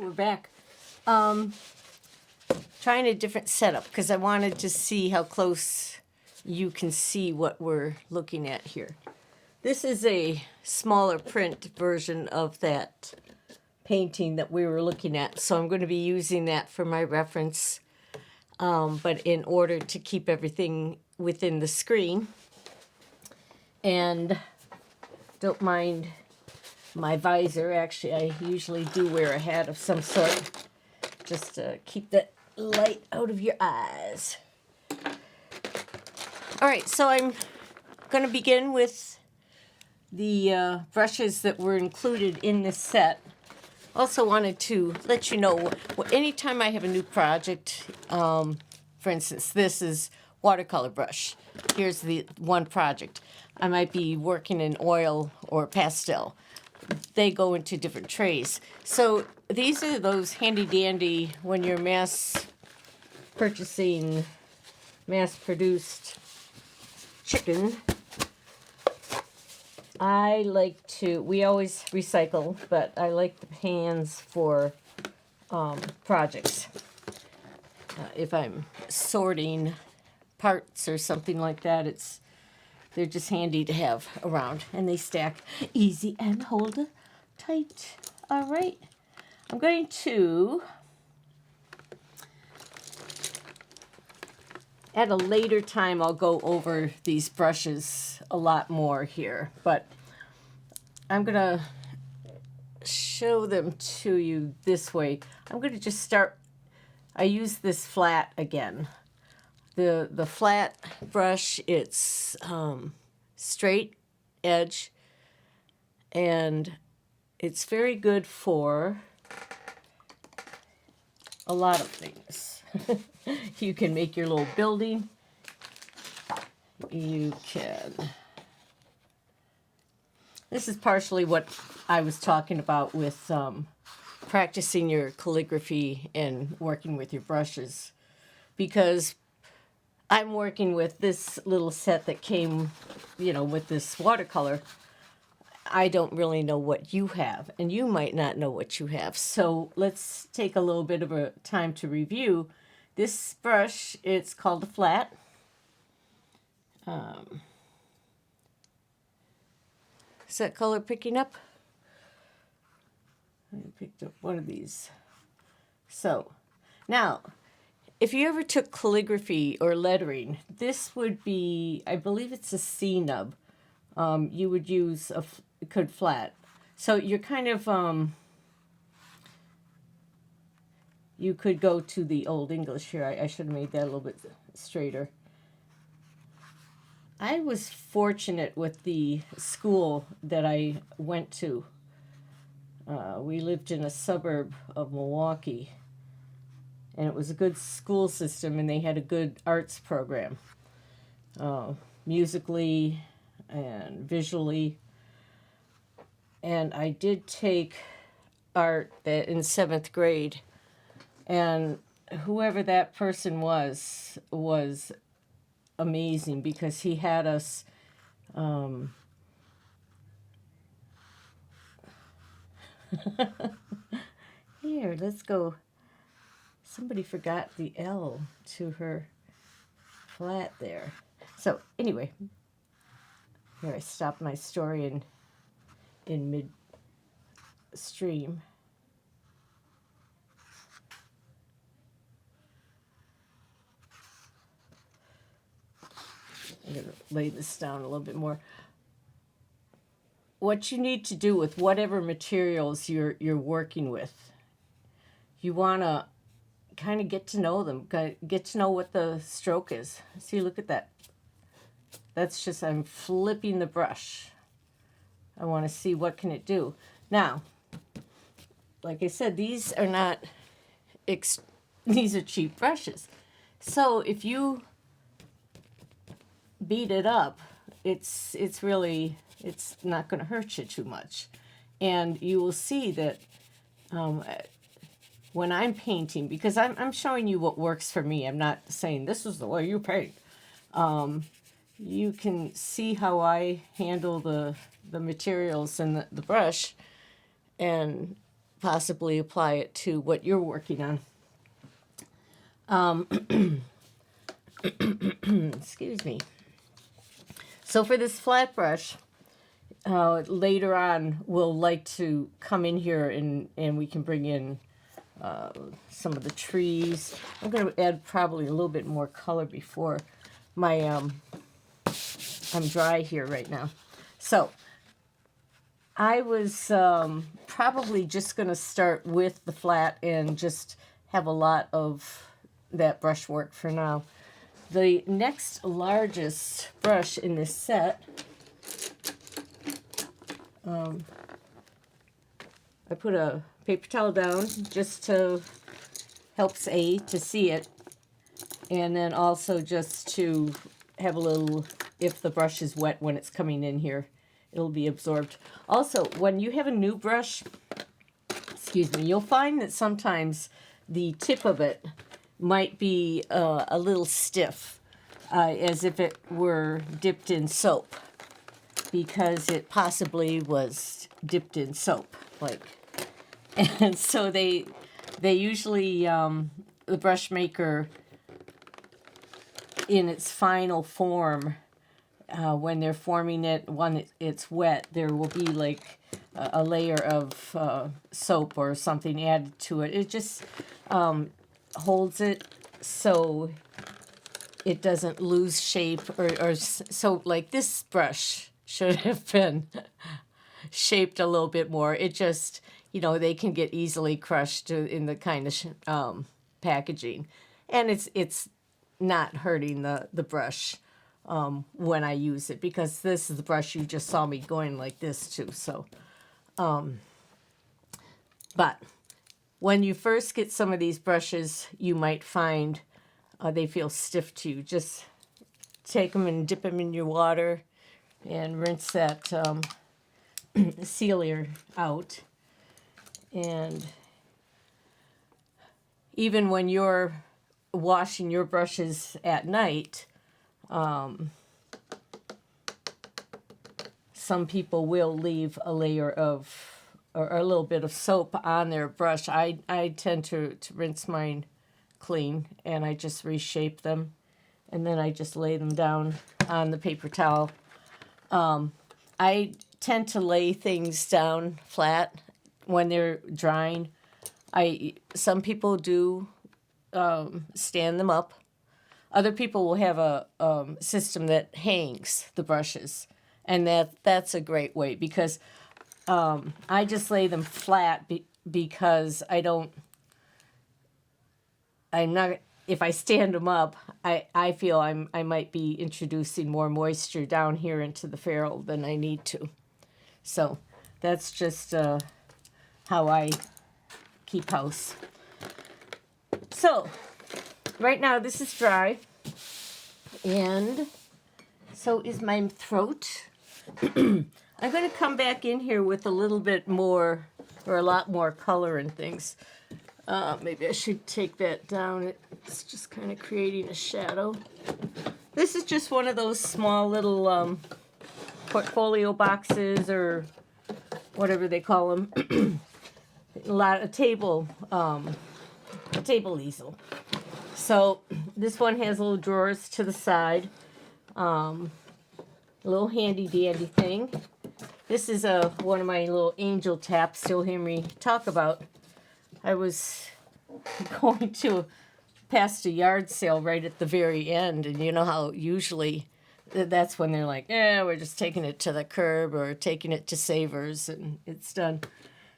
we're back. Trying a different setup because I wanted to see how close you can see what we're looking at here. This is a smaller print version of that painting that we were looking at, so I'm going to be using that for my reference. But in order to keep everything within the screen, and don't mind my visor. Actually, I usually do wear a hat of some sort just to keep the light out of your eyes. All right, so I'm going to begin with the brushes that were included in this set. Also wanted to let you know, anytime I have a new project, for instance, this is watercolor brush. Here's the one project. I might be working in oil or pastel. They go into different trays. So these are those handy dandy when you're mass purchasing mass-produced chicken. I like to, we always recycle, but I like the pans for projects. If I'm sorting parts or something like that, they're just handy to have around, and they stack easy and hold tight. All right, I'm going to, at a later time, I'll go over these brushes a lot more here, but I'm going to show them to you this way. I'm going to just start, I use this flat again. The flat brush, it's straight edge, and it's very good for a lot of things. You can make your little building. You can... This is partially what I was talking about with practicing your calligraphy and working with your brushes, because I'm working with this little set that came, with this watercolor. I don't really know what you have, and you might not know what you have. So let's take a little bit of a time to review. This brush, it's called a flat. Is that color picking up? I picked up one of these. So now, if you ever took calligraphy or lettering, this would be, I believe it's a C nub. You would use a good flat. So you're kind of, you could go to the Old English here. I should have made that a little bit straighter. I was fortunate with the school that I went to. We lived in a suburb of Milwaukee, and it was a good school system, and they had a good arts program, musically and visually. And I did take art in 7th grade, and whoever that person was amazing, because he had us here, let's go. Somebody forgot the L to her flat there. So anyway, here I stopped my story in mid-stream. I'm going to lay this down a little bit more. What you need to do with whatever materials you're working with, you want to kind of get to know them, get to know what the stroke is. See, look at that. That's just, I'm flipping the brush. I want to see what can it do. Now, like I said, these are not, these are cheap brushes. So if you beat it up, it's really, it's not going to hurt you too much. And you will see that when I'm painting, because I'm showing you what works for me. I'm not saying this is the way you paint. You can see how I handle the materials and the brush, and possibly apply it to what you're working on. Excuse me. So for this flat brush, later on we'll like to come in here and we can bring in some of the trees. I'm going to add probably a little bit more color before my I'm dry here right now. So I was probably just going to start with the flat and just have a lot of that brushwork for now. The next largest brush in this set, I put a paper towel down just to helps to see it, and then also just to have a little, if the brush is wet when it's coming in here, it'll be absorbed. Also, when you have a new brush, excuse me, you'll find that sometimes the tip of it might be a little stiff, as if it were dipped in soap, because it possibly was dipped in soap, like. And so they usually, the brush maker, in its final form, when they're forming it, when it's wet, there will be like a layer of soap or something added to it. It just holds it so it doesn't lose shape, or so like this brush should have been shaped a little bit more. It just, they can get easily crushed in the kind of packaging, and it's not hurting the brush when I use it, because this is the brush you just saw me going like this too. So, but when you first get some of these brushes, you might find they feel stiff to you. Just take them and dip them in your water and rinse that sealer out. And even when you're washing your brushes at night, some people will leave a layer of, or a little bit of soap on their brush. I tend to rinse mine clean, and I just reshape them, and then I just lay them down on the paper towel. I tend to lay things down flat when they're drying. Some people do stand them up. Other people will have a system that hangs the brushes, and that's a great way, because I just lay them flat because if I stand them up, I feel I might be introducing more moisture down here into the ferrule than I need to. So that's just how I keep house. So right now this is dry, and so is my throat. I'm going to come back in here with a little bit more, or a lot more color and things. Maybe I should take that down. It's just kind of creating a shadow. This is just one of those small little portfolio boxes, or whatever they call them. A table easel. So this one has little drawers to the side. A little handy dandy thing. This is one of my little angel taps you'll hear me talk about. I was going to past a yard sale right at the very end, and you know how usually that's when they're like, we're just taking it to the curb or taking it to Savers and it's done.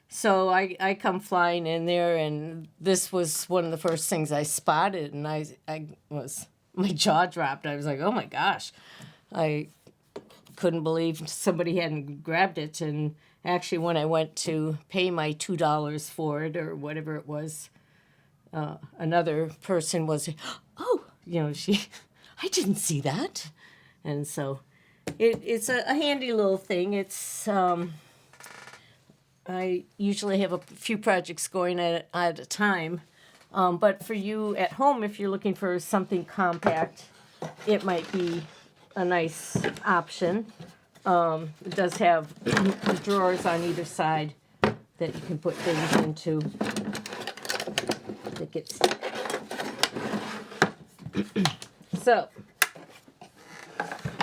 So I come flying in there, and this was one of the first things I spotted, and my jaw dropped. I was like, oh my gosh. I couldn't believe somebody hadn't grabbed it. And actually, when I went to pay my $2 for it, or whatever it was, another person was, I didn't see that. And so it's a handy little thing. It's, I usually have a few projects going at a time. But for you at home, if you're looking for something compact, it might be a nice option. It does have drawers on either side that you can put things into. That gets so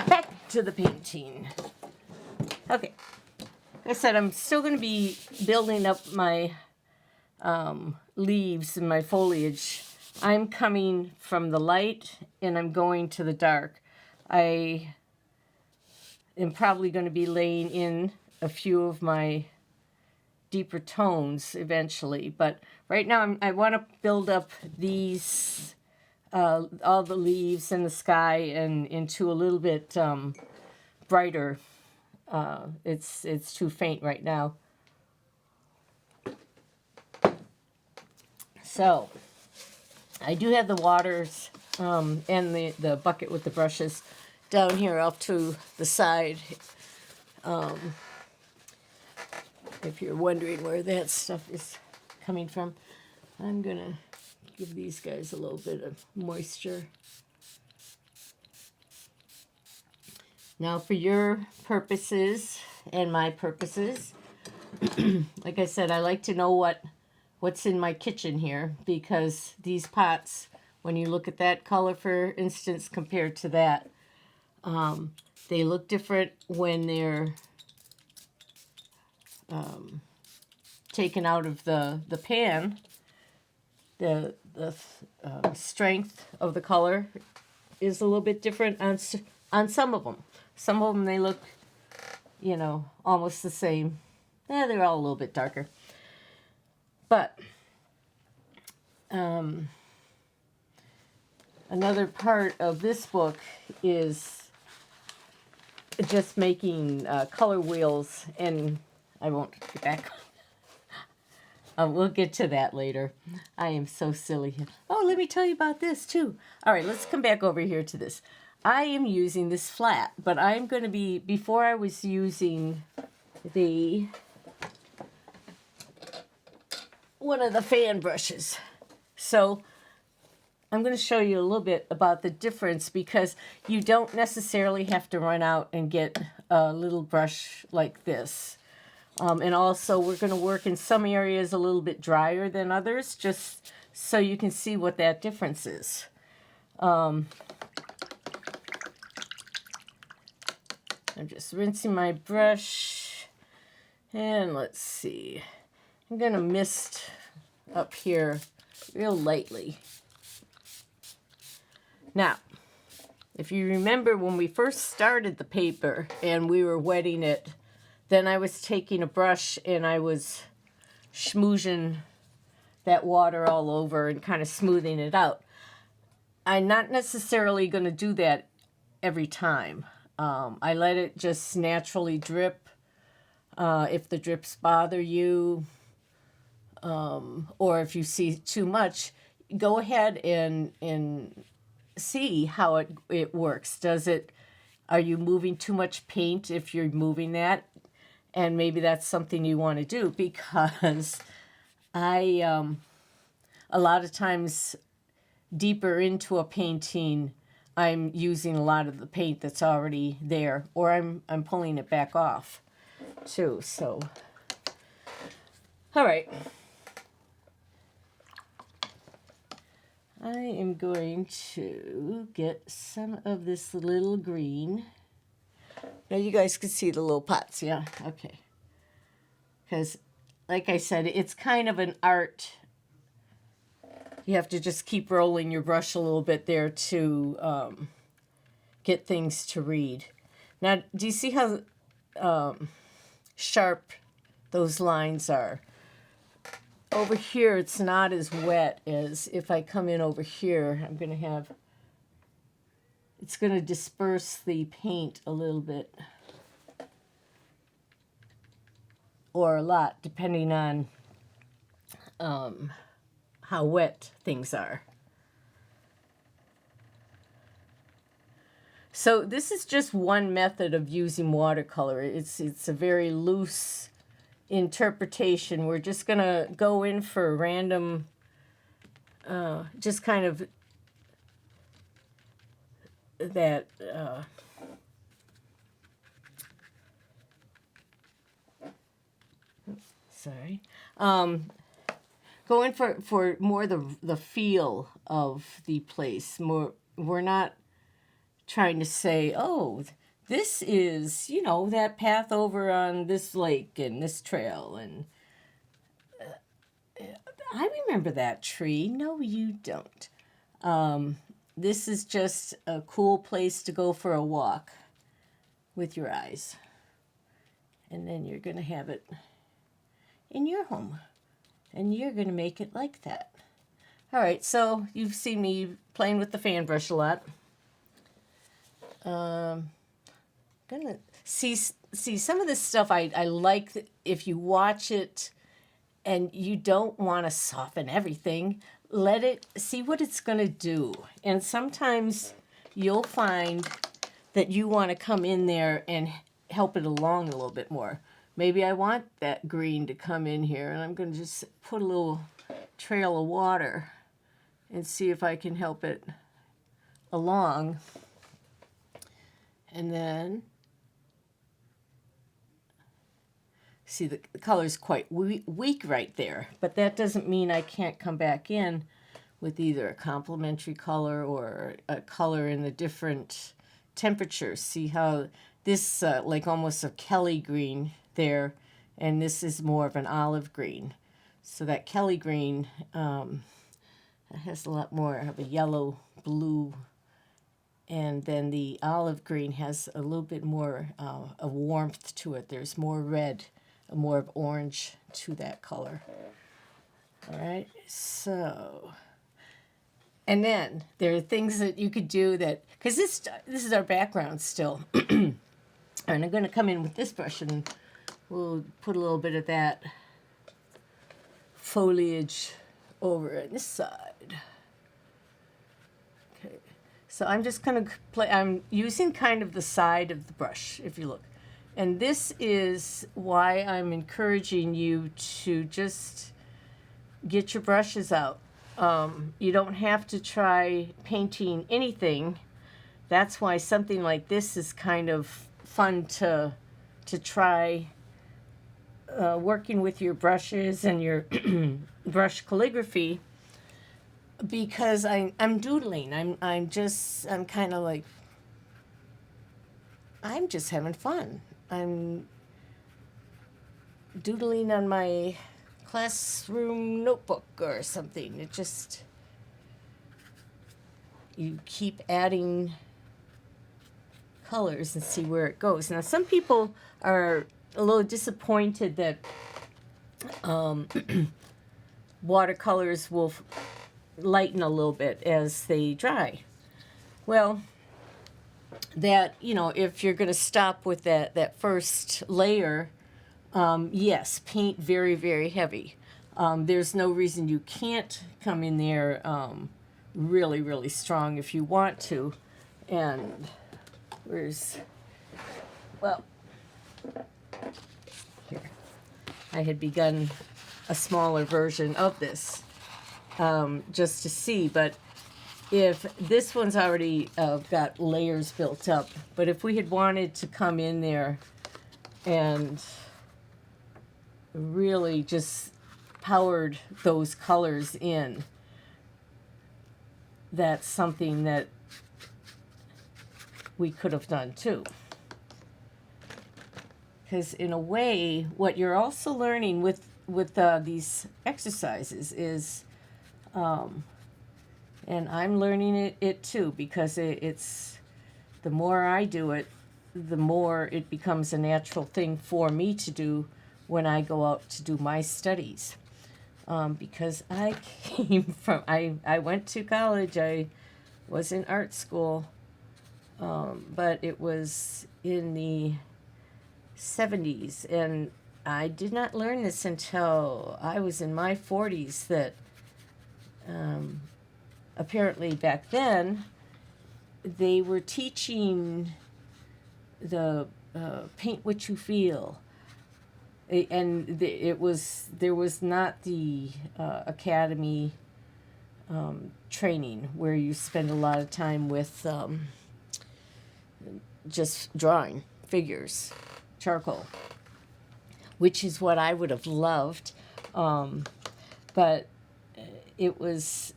back to the painting. Okay, like I said, I'm still going to be building up my leaves and my foliage. I'm coming from the light and I'm going to the dark. I am probably going to be laying in a few of my deeper tones eventually, but right now I want to build up these all the leaves in the sky and into a little bit brighter. It's too faint right now. So I do have the waters and the bucket with the brushes down here off to the side. If you're wondering where that stuff is coming from, I'm gonna give these guys a little bit of moisture. Now for your purposes and my purposes, like I said, I like to know what's in my kitchen here, because these pots, when you look at that color, for instance, compared to that, they look different when they're taken out of the pan. The strength of the color is a little bit different on some of them. Some of them, they look, almost the same. They're all a little bit darker. But another part of this book is just making color wheels, and I won't get back. We'll get to that later. I am so silly. Oh, let me tell you about this too. All right, let's come back over here to this. I am using this flat, but I'm going to be, before I was using one of the fan brushes. So I'm going to show you a little bit about the difference, because you don't necessarily have to run out and get a little brush like this. And also, we're going to work in some areas a little bit drier than others, just so you can see what that difference is. I'm just rinsing my brush, and let's see. I'm going to mist up here real lightly. Now, if you remember when we first started the paper and we were wetting it, then I was taking a brush and I was schmoozing that water all over and kind of smoothing it out. I'm not necessarily going to do that every time. I let it just naturally drip. If the drips bother you, or if you see too much, go ahead and see how it works. Are you moving too much paint if you're moving that? And maybe that's something you want to do, because a lot of times deeper into a painting, I'm using a lot of the paint that's already there, or I'm pulling it back off too. So, all right. I am going to get some of this little green. Now you guys can see the little pots, yeah? Okay. Because, like I said, it's kind of an art. You have to just keep rolling your brush a little bit there to get things to read. Now, do you see how sharp those lines are? Over here, it's not as wet as if I come in over here. It's going to disperse the paint a little bit, or a lot, depending on how wet things are. So this is just one method of using watercolor. It's a very loose interpretation. We're just going to go in for random, just kind of that Sorry. Going for more the feel of the place. More, we're not trying to say, oh, this is, that path over on this lake and this trail, and I remember that tree. No, you don't. This is just a cool place to go for a walk with your eyes. And then you're going to have it in your home. And you're going to make it like that. All right, so you've seen me playing with the fan brush a lot. Gonna see some of this stuff I like if you watch it and you don't want to soften everything, let it see what it's going to do. And sometimes you'll find that you want to come in there and help it along a little bit more. Maybe I want that green to come in here, and I'm going to just put a little trail of water and see if I can help it along. And then, see, the color's quite weak right there, but that doesn't mean I can't come back in with either a complementary color or a color in the different temperatures. See how this, like almost a Kelly green there, and this is more of an olive green. So that Kelly green has a lot more of a yellow, blue, and then the olive green has a little bit more a warmth to it. There's more red, more of orange to that color. All right, so, and then there are things that you could do that, because this is our background still. And I'm going to come in with this brush and we'll put a little bit of that foliage over on this side. Okay, so I'm just going to play, I'm using kind of the side of the brush, if you look. And this is why I'm encouraging you to just get your brushes out. You don't have to try painting anything. That's why something like this is kind of fun to try working with your brushes and your brush calligraphy, because I'm doodling. I'm kind of like, I'm just having fun. I'm doodling on my classroom notebook or something. It just, you keep adding colors and see where it goes. Now, some people are a little disappointed that watercolors will lighten a little bit as they dry. Well, that, if you're going to stop with that first layer, yes, paint very, very heavy. There's no reason you can't come in there really, really strong if you want to. And well, here. I had begun a smaller version of this just to see, but if this one's already got layers built up, but if we had wanted to come in there and really just powered those colors in, that's something that we could have done too. Because in a way, what you're also learning with these exercises is, and I'm learning it too, because it's the more I do it, the more it becomes a natural thing for me to do when I go out to do my studies. Because I came from, I went to college, I was in art school, but it was in the 70s, and I did not learn this until I was in my 40s, that apparently back then they were teaching the paint what you feel, and there was not the academy training where you spend a lot of time with just drawing figures, charcoal. which is what I would have loved. But it was,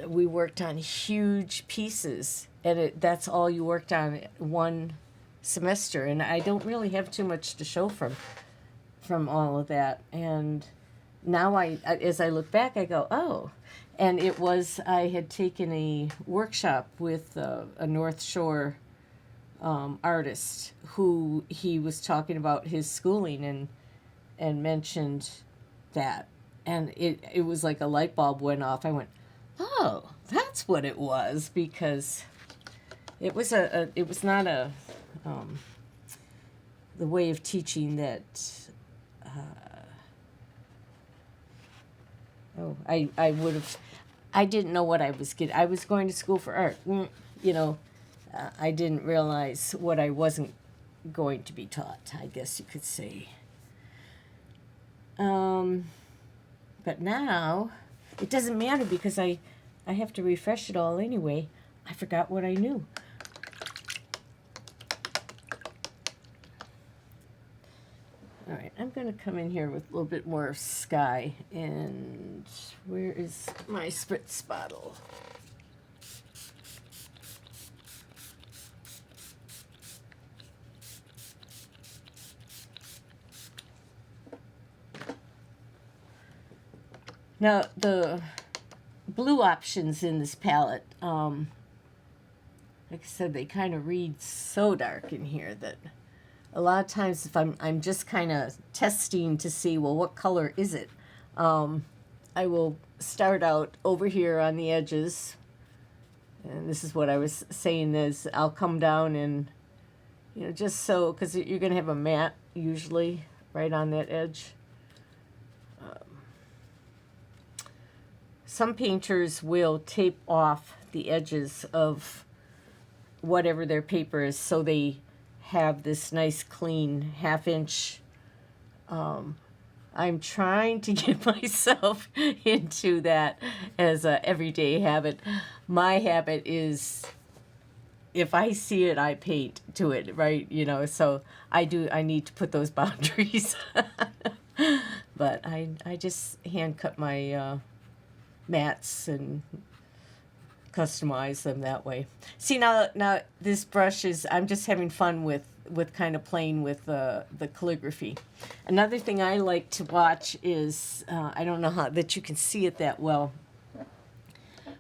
we worked on huge pieces, and that's all you worked on one semester. And I don't really have too much to show from all of that. And now as I look back, I go, oh. And it was, I had taken a workshop with a North Shore artist who he was talking about his schooling and mentioned that. And it was like a light bulb went off. I went, oh, that's what it was, because it was it was not the way of teaching that I would have. I didn't know what I was getting. I was going to school for art. I didn't realize what I wasn't going to be taught, I guess you could say. But now, it doesn't matter, because I have to refresh it all anyway. I forgot what I knew. All right, I'm going to come in here with a little bit more sky. And where is my spritz bottle? Now, the blue options in this palette, like I said, they kind of read so dark in here that a lot of times if I'm just kind of testing to see, well, what color is it? I will start out over here on the edges, and this is what I was saying is I'll come down and, just so, because you're going to have a matte usually right on that edge. Some painters will tape off the edges of whatever their paper is so they have this nice clean half-inch. I'm trying to get myself into that as a everyday habit. My habit is, if I see it, I paint to it, right? So I need to put those boundaries. But I just hand cut my mats and customize them that way. See, now this brush is, I'm just having fun with kind of playing with the calligraphy. Another thing I like to watch is, I don't know how that you can see it that well,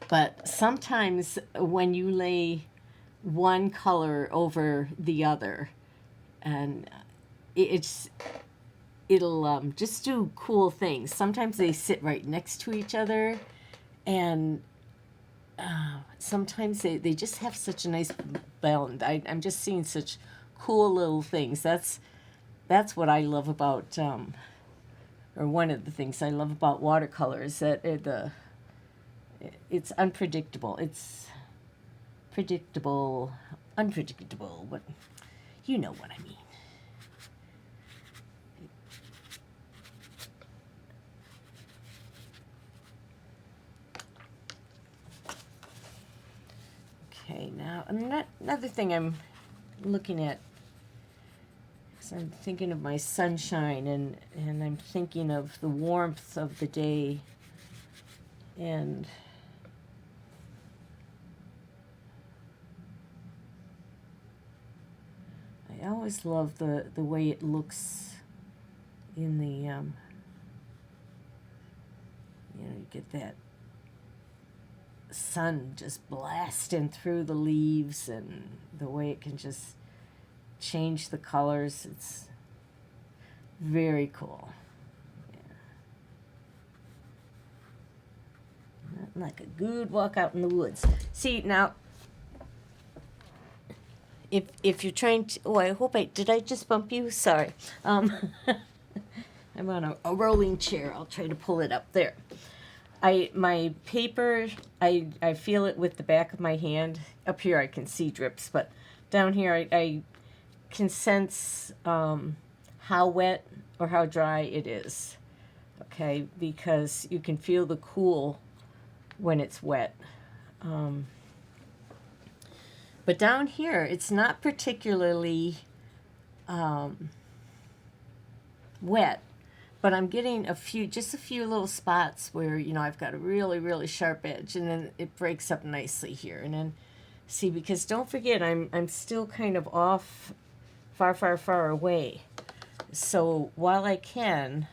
but sometimes when you lay one color over the other, and it'll just do cool things. Sometimes they sit right next to each other, and sometimes they just have such a nice balance. I'm just seeing such cool little things. That's what I love about, or one of the things I love about watercolors, that it's unpredictable. It's predictable, unpredictable. But you know what I mean. Okay, now another thing I'm looking at is I'm thinking of my sunshine, and I'm thinking of the warmth of the day, and I always love the way it looks in the you get that sun just blasting through the leaves, and the way it can just change the colors. It's very cool. Yeah. Nothing like a good walk out in the woods. See, now, if you're trying to, I hope did I just bump you? Sorry. I'm on a rolling chair. I'll try to pull it up there. My paper, I feel it with the back of my hand. Up here I can see drips, but down here I can sense how wet or how dry it is. Okay, because you can feel the cool when it's wet. But down here, it's not particularly wet, but I'm getting just a few little spots where, I've got a really, really sharp edge, and then it breaks up nicely here. And then, see, because don't forget, I'm still kind of off far, far, far away. So while I can,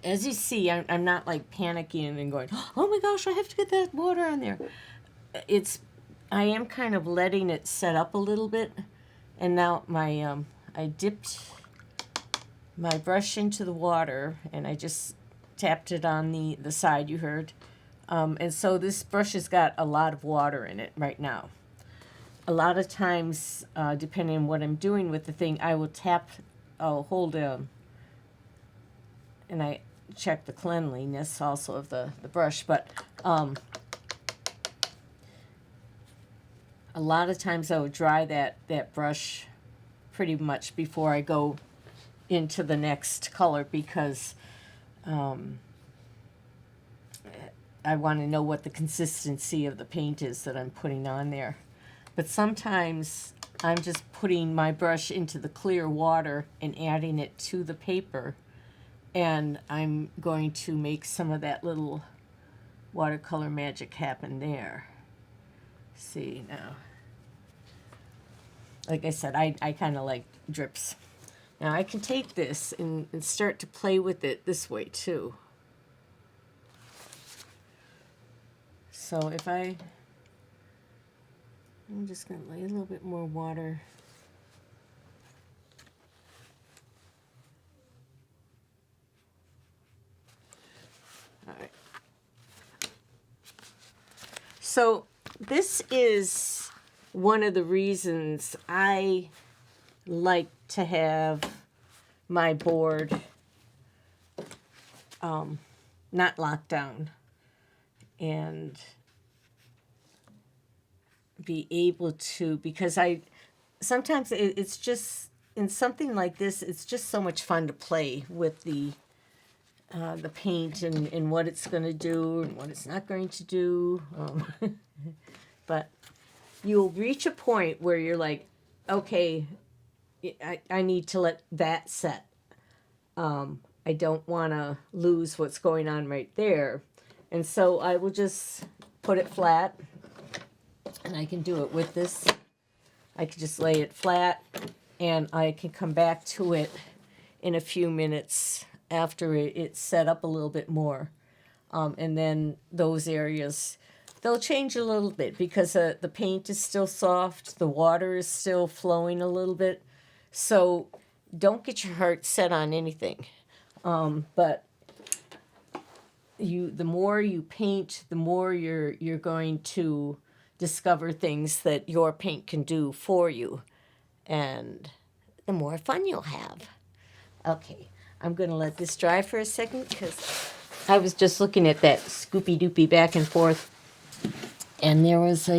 as you see, I'm not like panicking and going, oh my gosh, I have to get that water on there. I am kind of letting it set up a little bit. And now I dipped my brush into the water, and I just tapped it on the side you heard. And so this brush has got a lot of water in it right now. A lot of times, depending on what I'm doing with the thing, I'll hold and I check the cleanliness also of the brush, but a lot of times I would dry that brush pretty much before I go into the next color, because I want to know what the consistency of the paint is that I'm putting on there. But sometimes I'm just putting my brush into the clear water and adding it to the paper, and I'm going to make some of that little watercolor magic happen there. See now. Like I said, I kind of like drips. Now I can take this and start to play with it this way too. So I'm just going to lay a little bit more water. All right. So this is one of the reasons I like to have my board not locked down, and be able to, because sometimes it's just, in something like this, it's just so much fun to play with the paint and what it's going to do and what it's not going to do. But you'll reach a point where you're like, okay, I need to let that set. I don't want to lose what's going on right there. And so I will just put it flat, and I can do it with this. I can just lay it flat, and I can come back to it in a few minutes after it's set up a little bit more. And then those areas, they'll change a little bit because the paint is still soft, the water is still flowing a little bit. So don't get your heart set on anything. But the more you paint, the more you're going to discover things that your paint can do for you, and the more fun you'll have. Okay, I'm going to let this dry for a second, because I was just looking at that Scoopy Doopy back and forth, and there was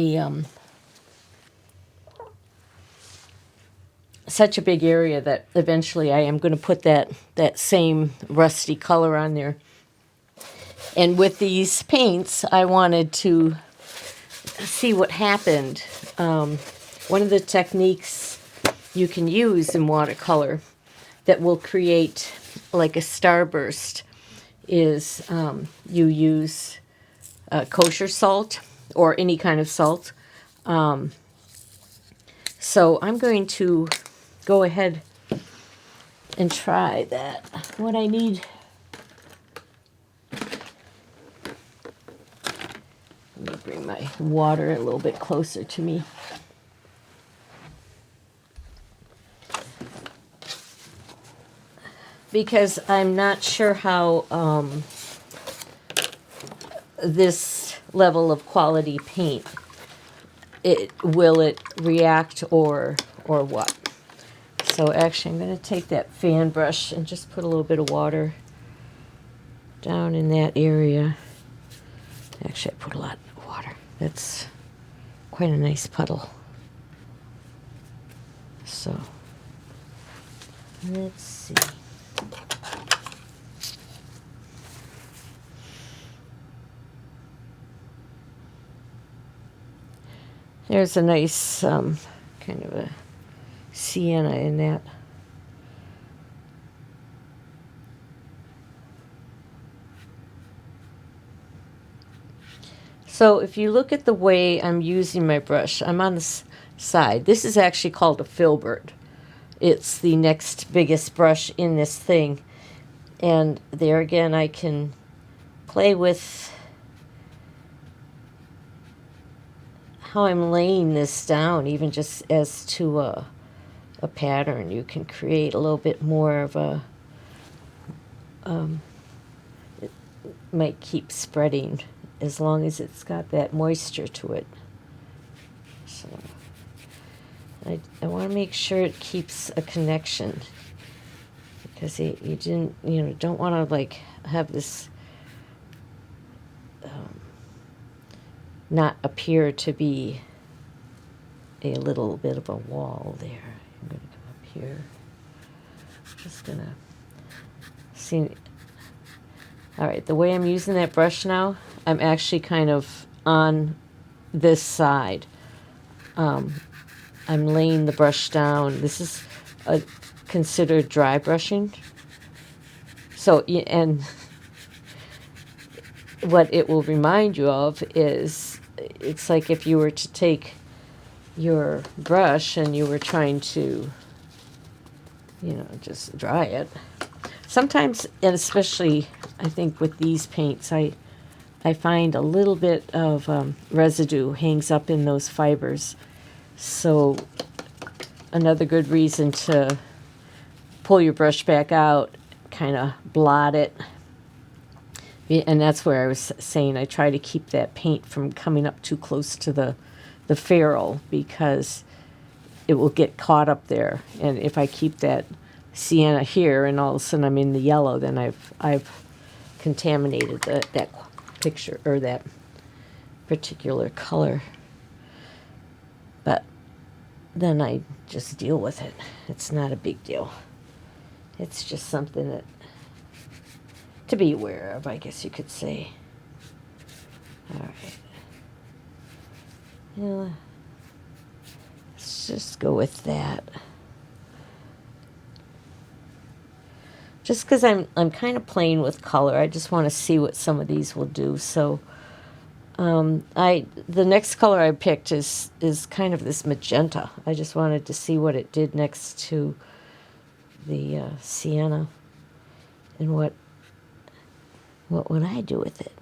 such a big area that eventually I am going to put that same rusty color on there. And with these paints, I wanted to see what happened. One of the techniques you can use in watercolor that will create like a starburst is you use kosher salt or any kind of salt. So I'm going to go ahead and try that. What I need... Let me bring my water a little bit closer to me. Because I'm not sure how this level of quality paint, will it react or what. So actually I'm going to take that fan brush and just put a little bit of water down in that area. Actually, I put a lot of water. That's quite a nice puddle. So, let's see. There's a nice kind of a sienna in that. So if you look at the way I'm using my brush, I'm on the side. This is actually called a filbert. It's the next biggest brush in this thing. And there again, I can play with how I'm laying this down, even just as to a pattern. You can create a little bit more of a, it might keep spreading as long as it's got that moisture to it. So I want to make sure it keeps a connection, because you didn't, don't want to like have this not appear to be a little bit of a wall there. I'm going to come up here. Just going to see. All right, the way I'm using that brush now, I'm actually kind of on this side. I'm laying the brush down. This is considered dry brushing. So, and what it will remind you of is, it's like if you were to take your brush and you were trying to, just dry it. Sometimes, and especially I think with these paints, I find a little bit of residue hangs up in those fibers. So another good reason to pull your brush back out, kind of blot it. And that's where I was saying I try to keep that paint from coming up too close to the ferrule, because it will get caught up there. And if I keep that sienna here and all of a sudden I'm in the yellow, then I've contaminated that picture, or that particular color. But then I just deal with it. It's not a big deal. It's just something that to be aware of, I guess you could say. All right. Yeah. Let's just go with that. Just because I'm kind of playing with color, I just want to see what some of these will do. So the next color I picked is kind of this magenta. I just wanted to see what it did next to the sienna, and what would I do with it.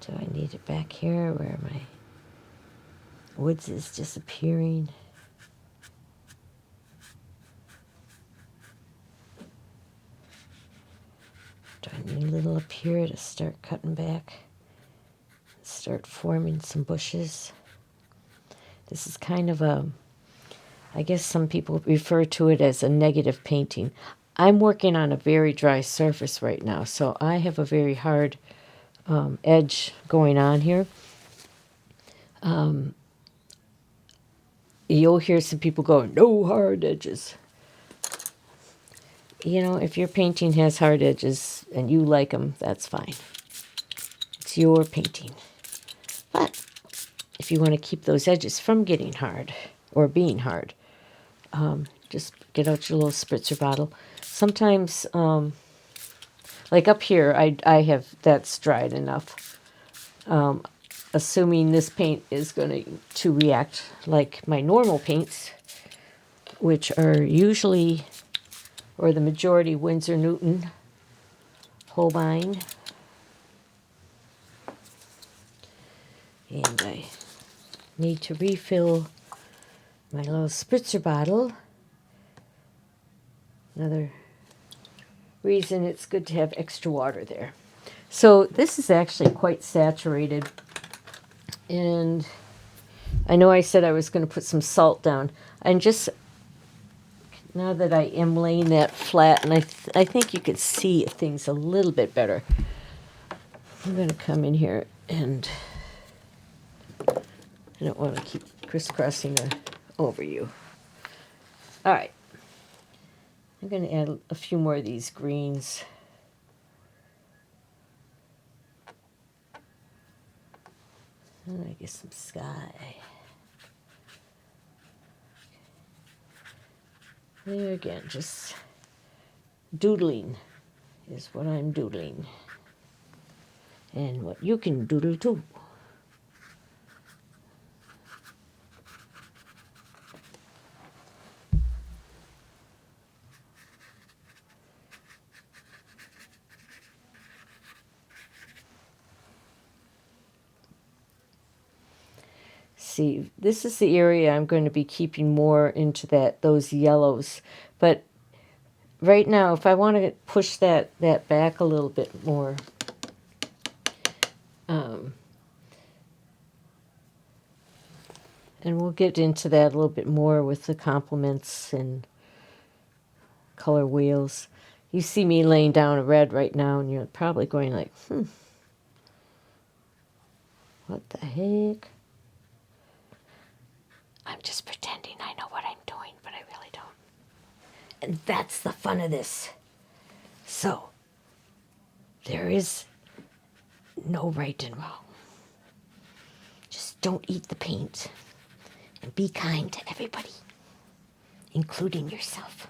Do I need it back here where my woods is disappearing? Do I need a little up here to start cutting back, start forming some bushes? This is kind of I guess some people refer to it as a negative painting. I'm working on a very dry surface right now, so I have a very hard edge going on here. You'll hear some people go, no hard edges. If your painting has hard edges and you like them, that's fine. It's your painting. But if you want to keep those edges from getting hard or being hard, just get out your little spritzer bottle. Sometimes, like up here, I have, that's dried enough. Assuming this paint is going to react like my normal paints, which are usually, or the majority, Winsor Newton, Holbein. And I need to refill my little spritzer bottle. Another reason it's good to have extra water there. So this is actually quite saturated. And I know I said I was going to put some salt down. And just, now that I am laying that flat, and I think you could see things a little bit better, I'm going to come in here, and I don't want to keep crisscrossing over you. All right. I'm going to add a few more of these greens. And I guess some sky. There again, just doodling is what I'm doodling. and what you can doodle too. See, this is the area I'm going to be keeping more into those yellows. But right now, if I want to push that back a little bit more, and we'll get into that a little bit more with the complements and color wheels. You see me laying down a red right now, and you're probably going like, what the heck? I'm just pretending I know what I'm doing, but I really don't. And that's the fun of this. So, there is no right and wrong. Just don't eat the paint. And be kind to everybody, including yourself.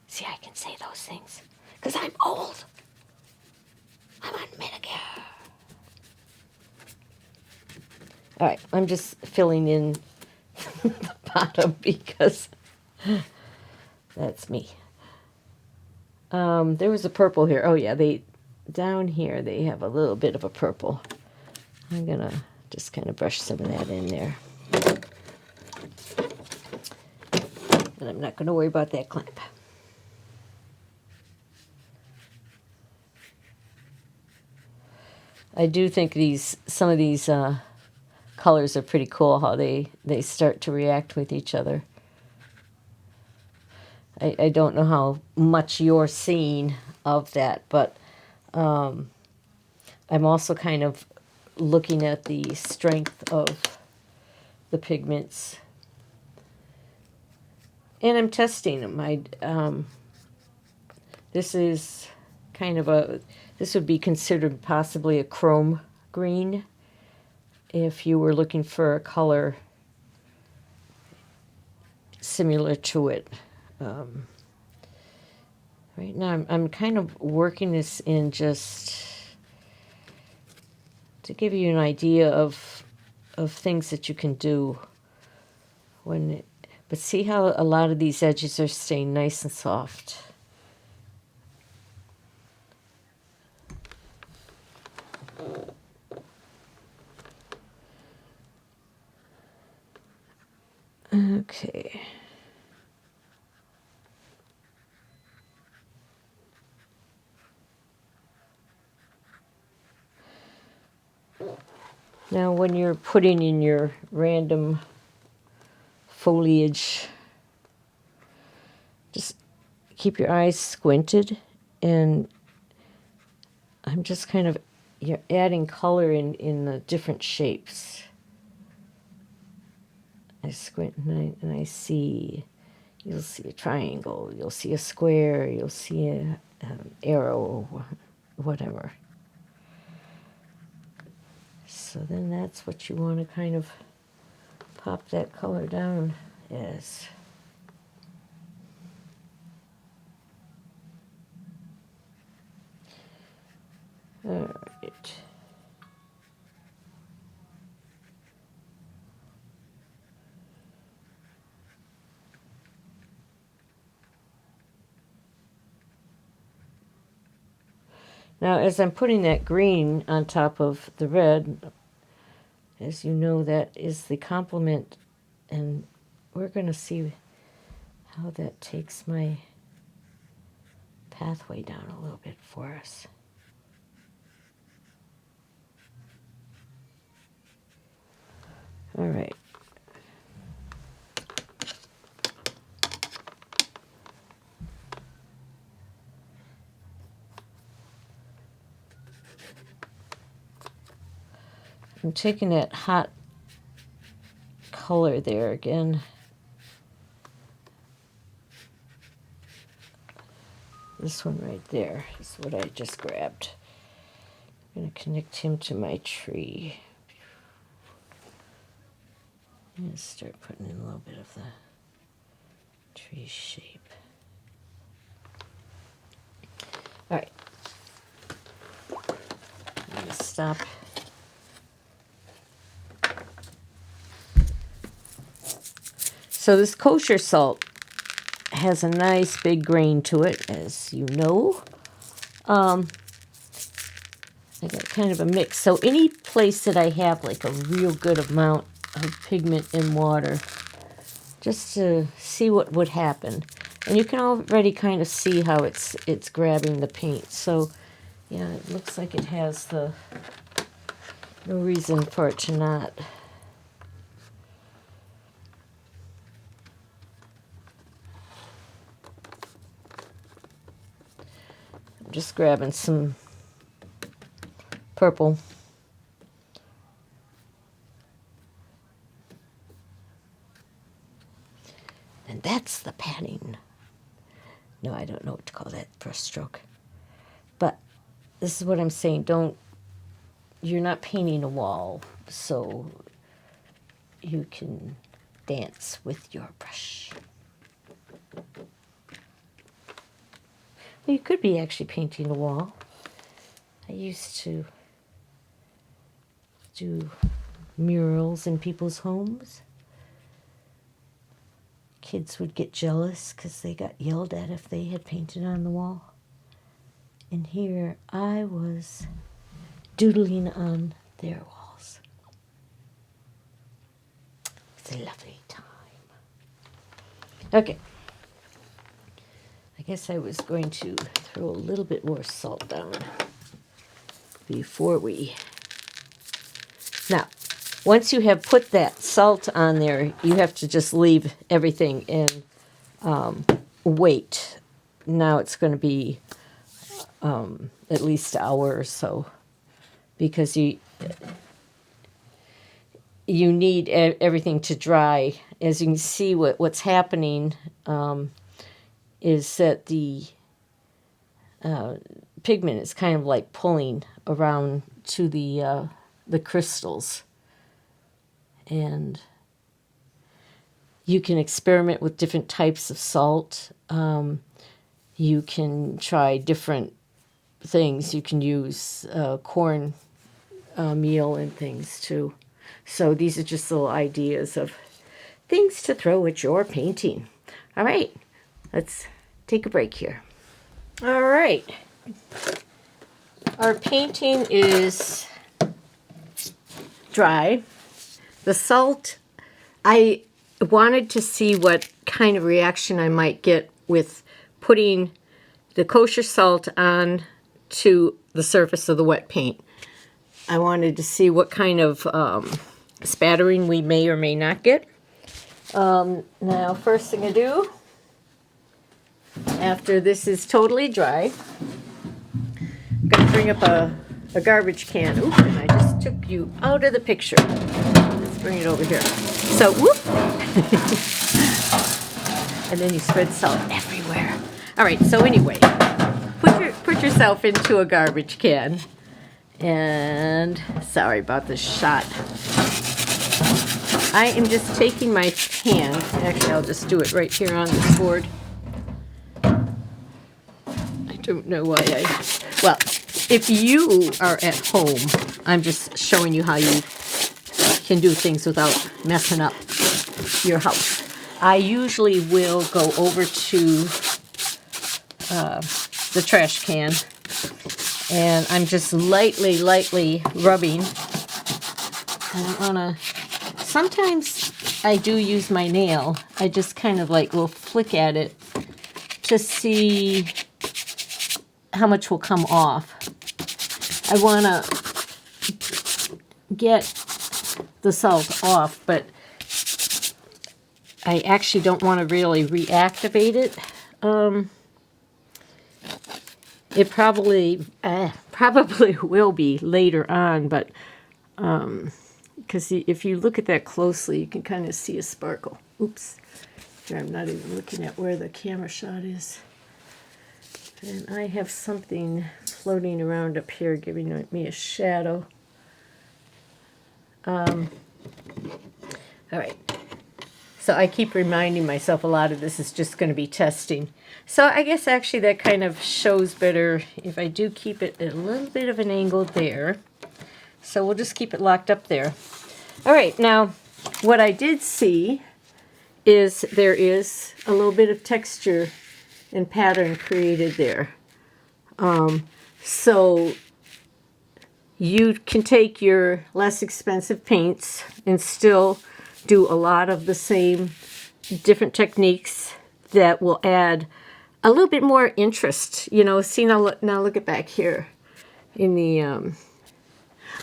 See, I can say those things because I'm old. I'm on Medicare. All right, I'm just filling in the bottom because that's me. There was a purple here. Oh yeah, down here they have a little bit of a purple. I'm gonna just kind of brush some of that in there. And I'm not gonna worry about that clamp. I do think some of these colors are pretty cool, how they start to react with each other. I don't know how much you're seeing of that, but I'm also kind of looking at the strength of the pigments. And I'm testing them. This is kind of this would be considered possibly a chrome green if you were looking for a color similar to it. Right now I'm kind of working this in just to give you an idea of things that you can do but see how a lot of these edges are staying nice and soft. Okay. Now when you're putting in your random foliage, just keep your eyes squinted, and I'm just kind of adding color in the different shapes. I squint and I see, you'll see a triangle, you'll see a square, you'll see an arrow, or whatever. So then that's what you want to kind of pop that color down as. All right. Now, as I'm putting that green on top of the red, as you know, that is the complement, and we're going to see how that takes my pathway down a little bit for us. All right. I'm taking that hot color there again. This one right there is what I just grabbed. I'm going to connect him to my tree. I'm going to start putting in a little bit of the tree shape. All right. stop. So this kosher salt has a nice big grain to it, as you know. I got kind of a mix. So any place that I have like a real good amount of pigment in water, just to see what would happen. And you can already kind of see how it's grabbing the paint. So yeah, it looks like it has no reason for it to not. I'm just grabbing some purple. And that's the padding. No, I don't know what to call that first stroke. But this is what I'm saying. You're not painting a wall, so you can dance with your brush. Well, you could be actually painting a wall. I used to do murals in people's homes. Kids would get jealous because they got yelled at if they had painted on the wall. And here I was doodling on their walls. It's a lovely time. Okay. I guess I was going to throw a little bit more salt down before we... Now, once you have put that salt on there, you have to just leave everything and wait. Now it's going to be at least an hour or so, because you need everything to dry. As you can see, what's happening is that the pigment is kind of like pulling around to the crystals. And you can experiment with different types of salt. You can try different things. You can use corn meal and things too. So these are just little ideas of things to throw at your painting. All right, let's take a break here. All right. Our painting is dry. The salt, I wanted to see what kind of reaction I might get with putting the kosher salt on to the surface of the wet paint. I wanted to see what kind of spattering we may or may not get. Now, first thing I do, after this is totally dry, I'm going to bring up a garbage can. Oop, and I just took you out of the picture. Bring it over here. So, whoop! And then you spread salt everywhere. All right, so anyway, put yourself into a garbage can. And sorry about this shot. I am just taking my hand. Actually, I'll just do it right here on this board. I don't know why well, if you are at home, I'm just showing you how you can do things without messing up your house. I usually will go over to the trash can, and I'm just lightly rubbing. And I wanna, sometimes I do use my nail. I just kind of like will flick at it to see how much will come off. I wanna get the salt off, but I actually don't want to really reactivate it. It probably will be later on, but because if you look at that closely, you can kind of see a sparkle. Oops, here I'm not even looking at where the camera shot is. And I have something floating around up here giving me a shadow. All right. So I keep reminding myself a lot of this is just going to be testing. So I guess actually that kind of shows better if I do keep it at a little bit of an angle there. So we'll just keep it locked up there. All right, now what I did see is there is a little bit of texture and pattern created there. So you can take your less expensive paints and still do a lot of the same different techniques that will add a little bit more interest. You know, see, now look at back here in the,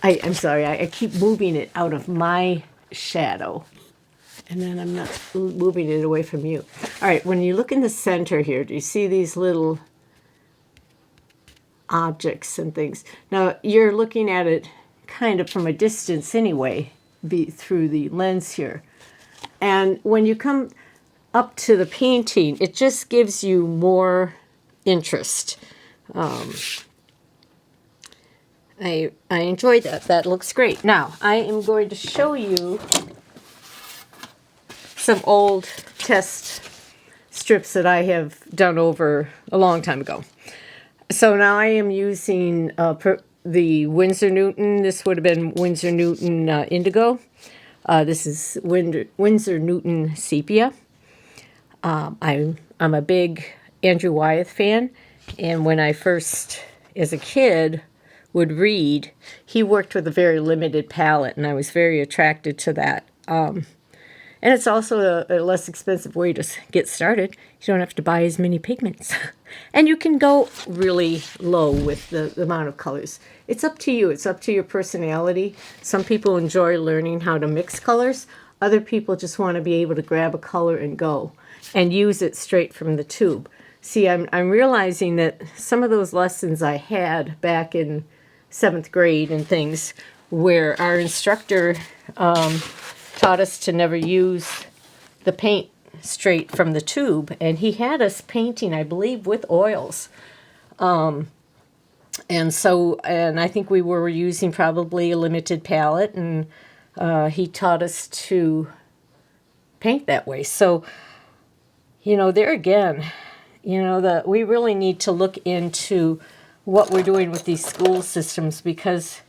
I'm sorry, I keep moving it out of my shadow. And then I'm not moving it away from you. All right, when you look in the center here, do you see these little objects and things? Now, you're looking at it kind of from a distance anyway, through the lens here. And when you come up to the painting, it just gives you more interest. I enjoyed that. That looks great. Now, I am going to show you some old test strips that I have done over a long time ago. So now I am using the Winsor Newton. This would have been Winsor Newton Indigo. This is Winsor Newton Sepia. I'm a big Andrew Wyeth fan, and when I first, as a kid, would read, he worked with a very limited palette, and I was very attracted to that. And it's also a less expensive way to get started. You don't have to buy as many pigments. And you can go really low with the amount of colors. It's up to you. It's up to your personality. Some people enjoy learning how to mix colors. Other people just want to be able to grab a color and go and use it straight from the tube. See, I'm realizing that some of those lessons I had back in 7th grade and things, where our instructor taught us to never use the paint straight from the tube, and he had us painting, I believe, with oils. And I think we were using probably a limited palette, and he taught us to paint that way. So, you know, there again, you know, we really need to look into what we're doing with these school systems, because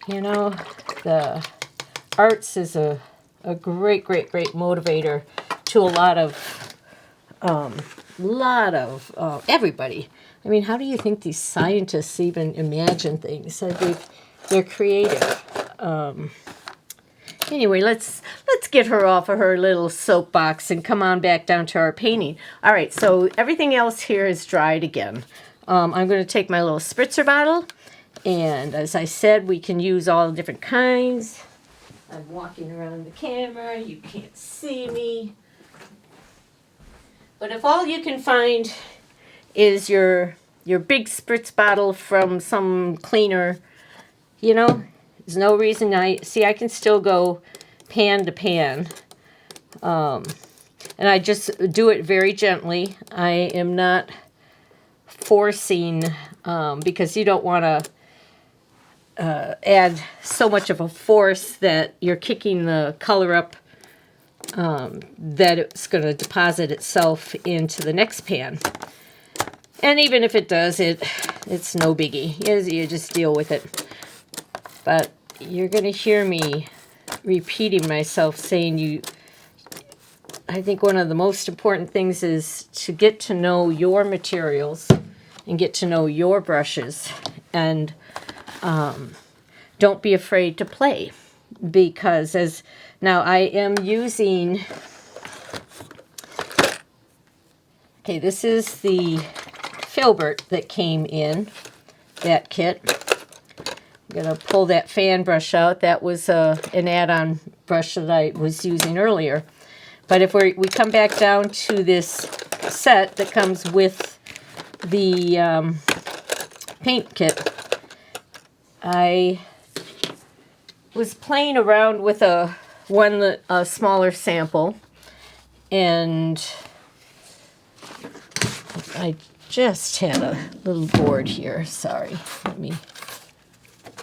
you know, the arts is a great motivator to a lot of everybody. I mean, how do you think these scientists even imagine things? They're creative. Anyway, let's get her off of her little soapbox and come on back down to our painting. All right, so everything else here is dried again. I'm going to take my little spritzer bottle. And as I said, we can use all different kinds. I'm walking around the camera. You can't see me. But if all you can find is your big spritz bottle from some cleaner, you know, there's no reason I can still go pan to pan. And I just do it very gently. I am not forcing, because you don't want to add so much of a force that you're kicking the color up, that it's going to deposit itself into the next pan. And even if it does, it's no biggie. You just deal with it. But you're going to hear me repeating myself saying I think one of the most important things is to get to know your materials and get to know your brushes, and don't be afraid to play, because now I am using, okay, this is the Filbert that came in that kit. I'm going to pull that fan brush out. That was an add-on brush that I was using earlier. But if we come back down to this set that comes with the paint kit, I was playing around with a smaller sample, and I just had a little board here. Sorry, let me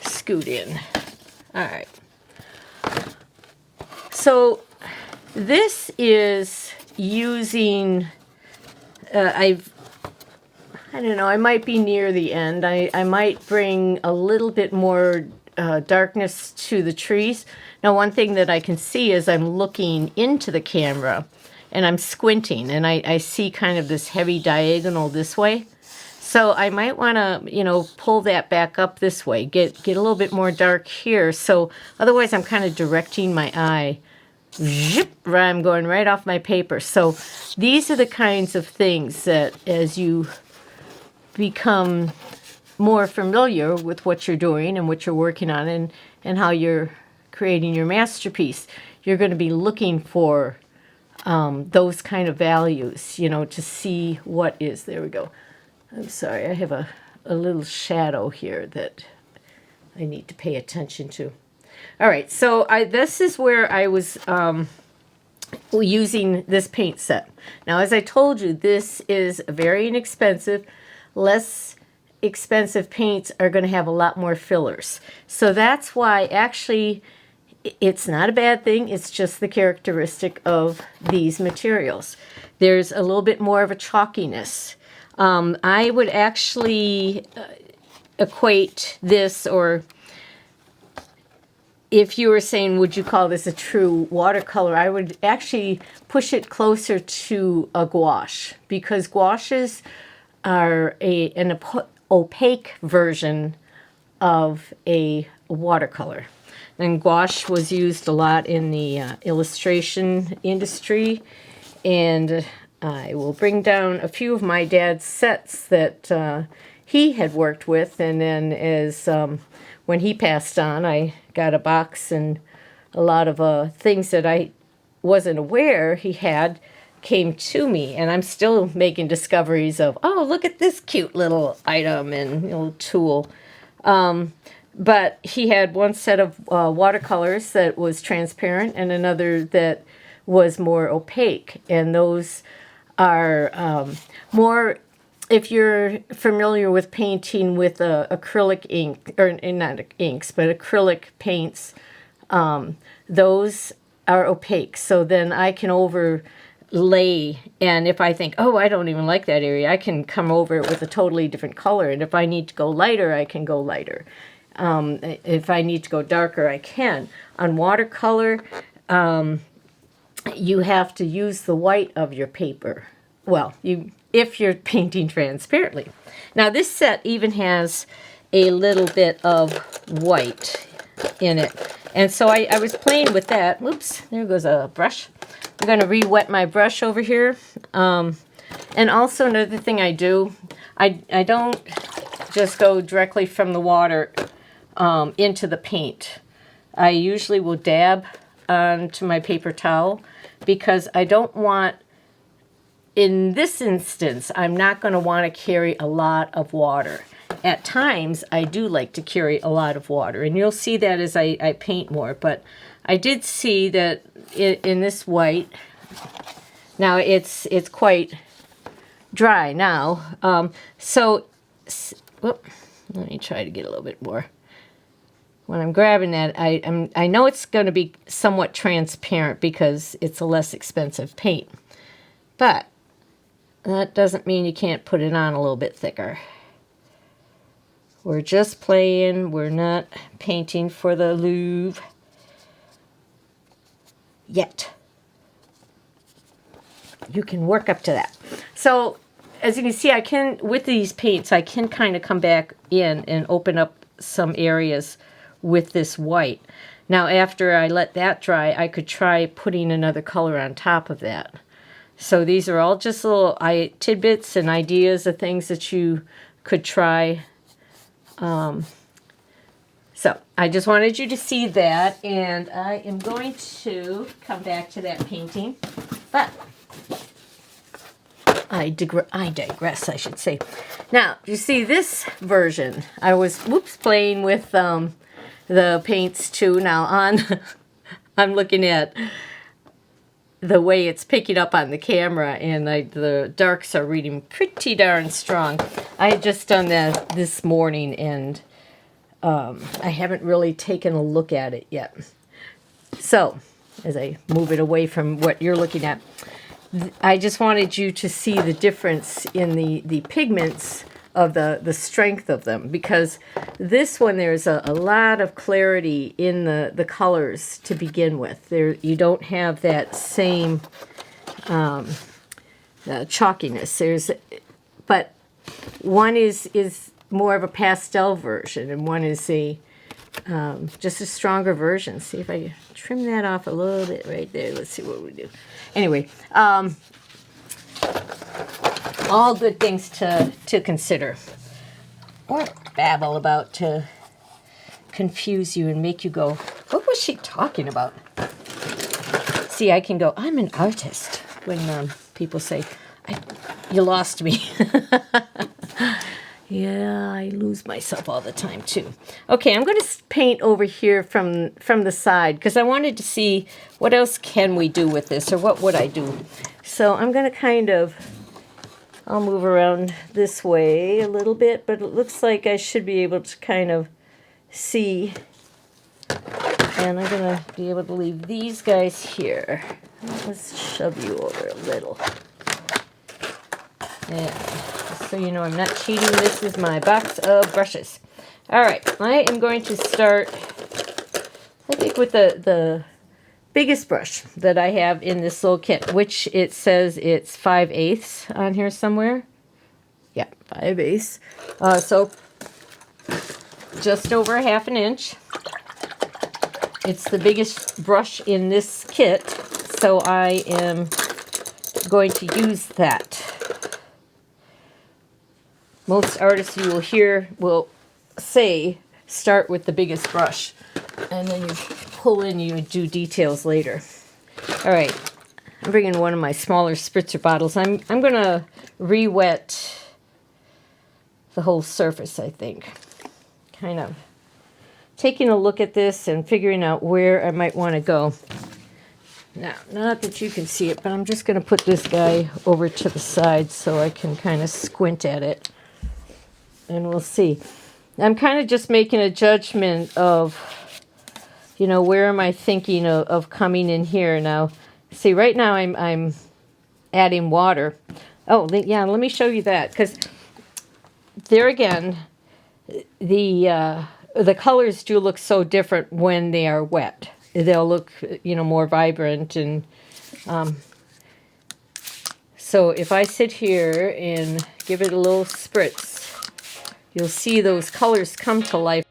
scoot in. All right. So this is using, I I don't know, I might be near the end. I might bring a little bit more darkness to the trees. Now, one thing that I can see is I'm looking into the camera and I'm squinting and I see kind of this heavy diagonal this way. So I might want to, pull that back up this way, get a little bit more dark here. So otherwise I'm kind of directing my eye. Zip, I'm going right off my paper. So these are the kinds of things that as you become more familiar with what you're doing and what you're working on and how you're creating your masterpiece, you're going to be looking for those kind of values, to see what is. There we go. I'm sorry, I have a little shadow here that I need to pay attention to. All right, so this is where I was using this paint set. Now, as I told you, this is very inexpensive. Less expensive paints are going to have a lot more fillers. So that's why actually it's not a bad thing. It's just the characteristic of these materials. There's a little bit more of a chalkiness. I would actually equate this, or if you were saying, would you call this a true watercolor, I would actually push it closer to a gouache, because gouaches are an opaque version of a watercolor. And gouache was used a lot in the illustration industry, and I will bring down a few of my dad's sets that he had worked with, and then as when he passed on, I got a box and a lot of things that I wasn't aware he had came to me, and I'm still making discoveries of, oh, look at this cute little item and little tool. But he had one set of watercolors that was transparent and another that was more opaque, and those are more, if you're familiar with painting with acrylic ink, or not inks, but acrylic paints, those are opaque. So then I can overlay, and if I think, oh, I don't even like that area, I can come over it with a totally different color. And if I need to go lighter, I can go lighter. If I need to go darker, I can. On watercolor, you have to use the white of your paper. Well, if you're painting transparently. Now this set even has a little bit of white in it. And so I was playing with that. Whoops, there goes a brush. I'm going to re-wet my brush over here. And also another thing I do, I don't just go directly from the water into the paint. I usually will dab onto my paper towel, because I don't want, in this instance, I'm not going to want to carry a lot of water. At times, I do like to carry a lot of water, and you'll see that as I paint more. But I did see that in this white, now it's quite dry now. Whoop, let me try to get a little bit more. When I'm grabbing that, I know it's going to be somewhat transparent because it's a less expensive paint. But that doesn't mean you can't put it on a little bit thicker. We're just playing. We're not painting for the Louvre yet. You can work up to that. So, as you can see, I can, with these paints, I can kind of come back in and open up some areas with this white. Now, after I let that dry, I could try putting another color on top of that. So these are all just little tidbits and ideas of things that you could try. So I just wanted you to see that, and I am going to come back to that painting. But I digress, I should say. Now, you see this version, I was, playing with the paints too. Now I'm looking at the way it's picking up on the camera, and the darks are reading pretty darn strong. I had just done that this morning, and I haven't really taken a look at it yet. So, as I move it away from what you're looking at, I just wanted you to see the difference in the pigments of the strength of them, because this one there's a lot of clarity in the colors to begin with. There you don't have that same chalkiness. But one is more of a pastel version, and one is a just a stronger version. See if I trim that off a little bit right there. Let's see what we do. Anyway, all good things to consider or babble about to confuse you and make you go, what was she talking about? See, I can go, I'm an artist when people say, you lost me. Yeah, I lose myself all the time too. Okay, I'm going to paint over here from the side because I wanted to see what else can we do with this, or what would I do. So I'm going to kind of, I'll move around this way a little bit, but it looks like I should be able to kind of see. And I'm going to be able to leave these guys here. Let's shove you over a little. And so you know I'm not cheating, this is my box of brushes. All right, I am going to start, I think, with the biggest brush that I have in this little kit, which it says it's 5/8 on here somewhere. Yeah, 5/8. So just over 1/2 inch. It's the biggest brush in this kit, so I am going to use that. Most artists you will hear will say, start with the biggest brush, and then you pull in, you do details later. All right, I'm bringing one of my smaller spritzer bottles. I'm going to re-wet the whole surface, I think. Kind of taking a look at this and figuring out where I might want to go. Now, not that you can see it, but I'm just going to put this guy over to the side so I can kind of squint at it. And we'll see. I'm kind of just making a judgment of, you know, where am I thinking of coming in here now. See, right now I'm adding water. Oh, yeah, let me show you that, because there again, the colors do look so different when they are wet. They'll look, you know, more vibrant, and so if I sit here and give it a little spritz, you'll see those colors come to life.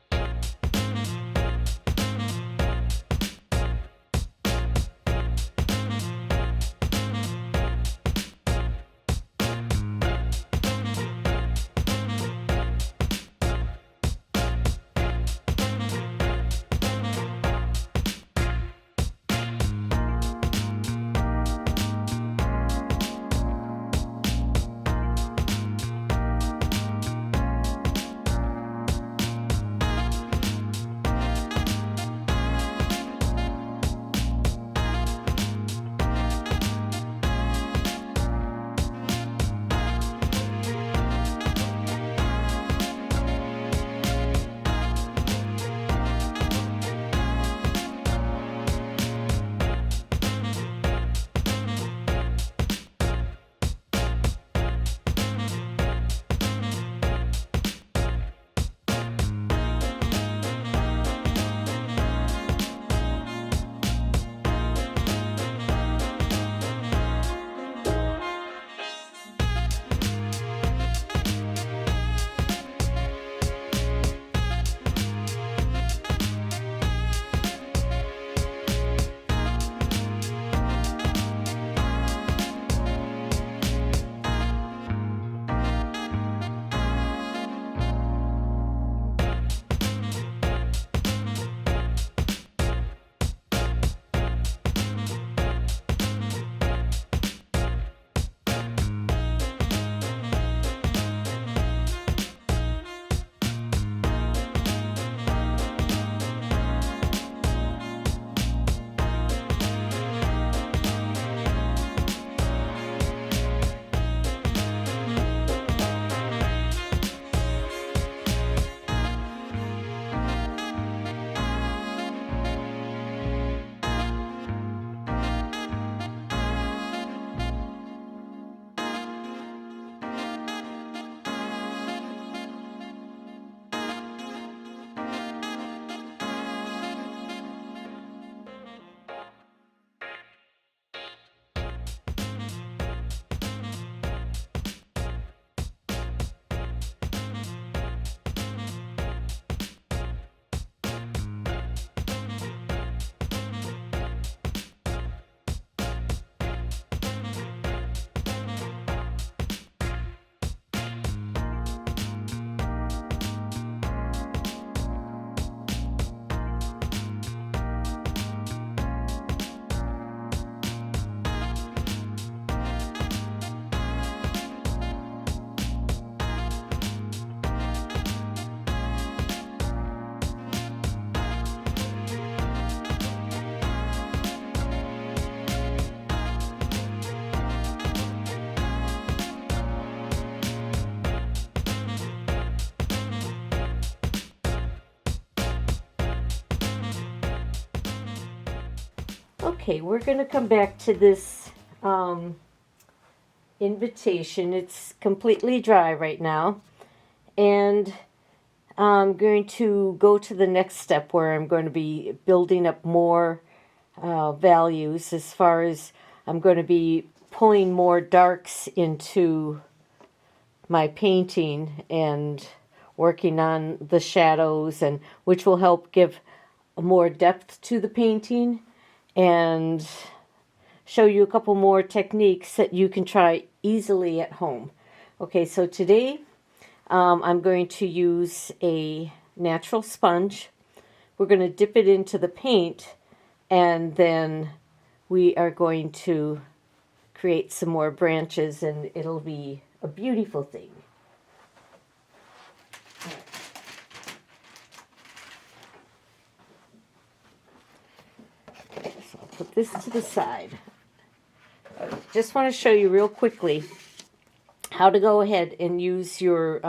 Okay, we're going to come back to this invitation. It's completely dry right now. And I'm going to go to the next step where I'm going to be building up more values as far as I'm going to be pulling more darks into my painting and working on the shadows, and which will help give more depth to the painting and show you a couple more techniques that you can try easily at home. Okay, so today I'm going to use a natural sponge. We're going to dip it into the paint, and then we are going to create some more branches, and it'll be a beautiful thing. So I'll put this to the side. I just want to show you real quickly how to go ahead and use your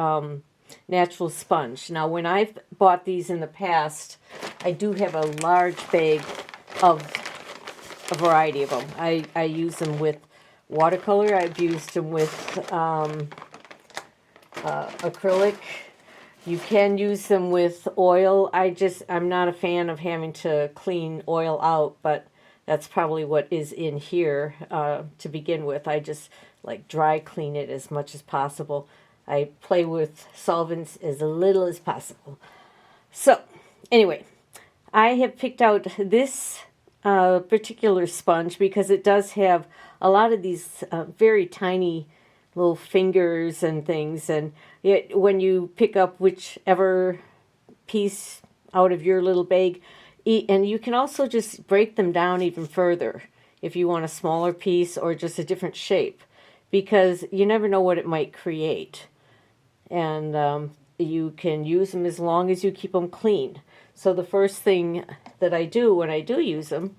natural sponge. Now, when I've bought these in the past, I do have a large bag of a variety of them. I use them with watercolor. I've used them with acrylic. You can use them with oil. I'm not a fan of having to clean oil out, but that's probably what is in here to begin with. I just like dry clean it as much as possible. I play with solvents as little as possible. So, anyway, I have picked out this particular sponge because it does have a lot of these very tiny little fingers and things, and when you pick up whichever piece out of your little bag, and you can also just break them down even further if you want a smaller piece or just a different shape, because you never know what it might create. And you can use them as long as you keep them clean. So the first thing that I do when I do use them,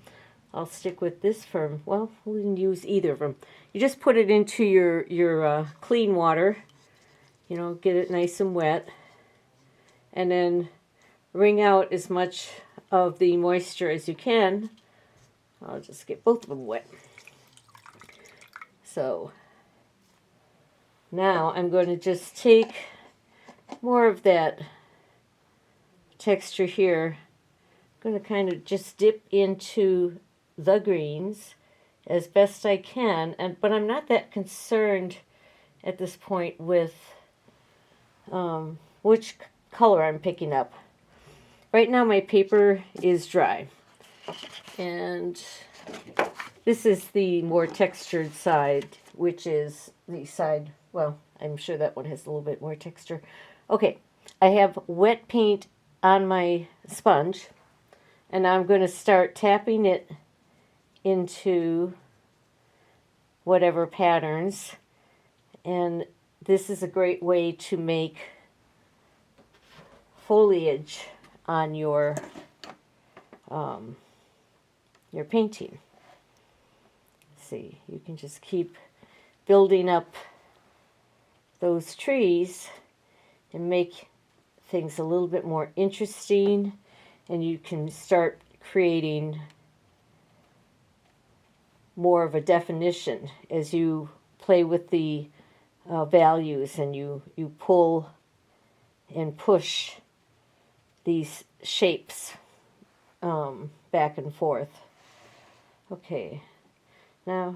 I'll stick with this for, well, we can use either of them. You just put it into your clean water, get it nice and wet, and then wring out as much of the moisture as you can. I'll just get both of them wet. So now I'm going to just take more of that texture here. I'm going to kind of just dip into the greens as best I can, but I'm not that concerned at this point with which color I'm picking up. Right now my paper is dry, and this is the more textured side, which is the side, well, I'm sure that one has a little bit more texture. Okay, I have wet paint on my sponge, and I'm going to start tapping it into whatever patterns, and this is a great way to make foliage on your painting. See, you can just keep building up those trees and make things a little bit more interesting, and you can start creating more of a definition as you play with the values, and you pull and push these shapes back and forth. Okay, now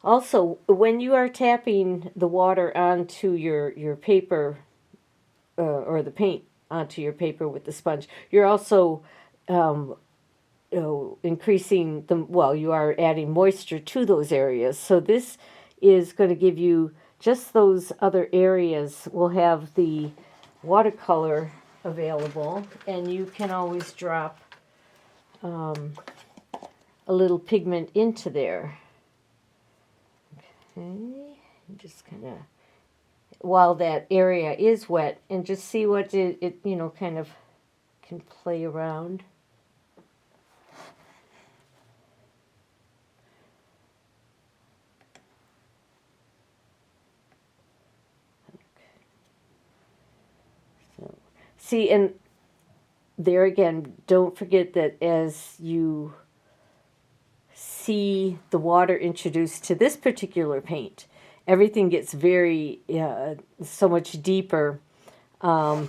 also when you are tapping the water onto your paper or the paint onto your paper with the sponge, you're also increasing you are adding moisture to those areas. So this is going to give you just those other areas will have the watercolor available, and you can always drop a little pigment into there. Okay, just kind of while that area is wet, and just see what it kind of can play around. See, and there again, don't forget that as you see the water introduced to this particular paint, everything gets very, so much deeper. And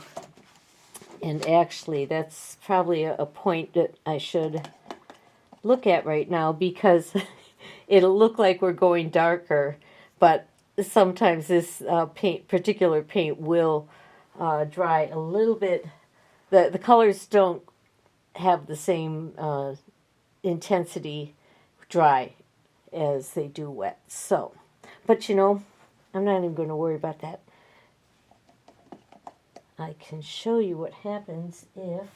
actually, that's probably a point that I should look at right now, because it'll look like we're going darker, but sometimes this particular paint will dry a little bit. The colors don't have the same intensity dry as they do wet. So, but I'm not even going to worry about that. I can show you what happens if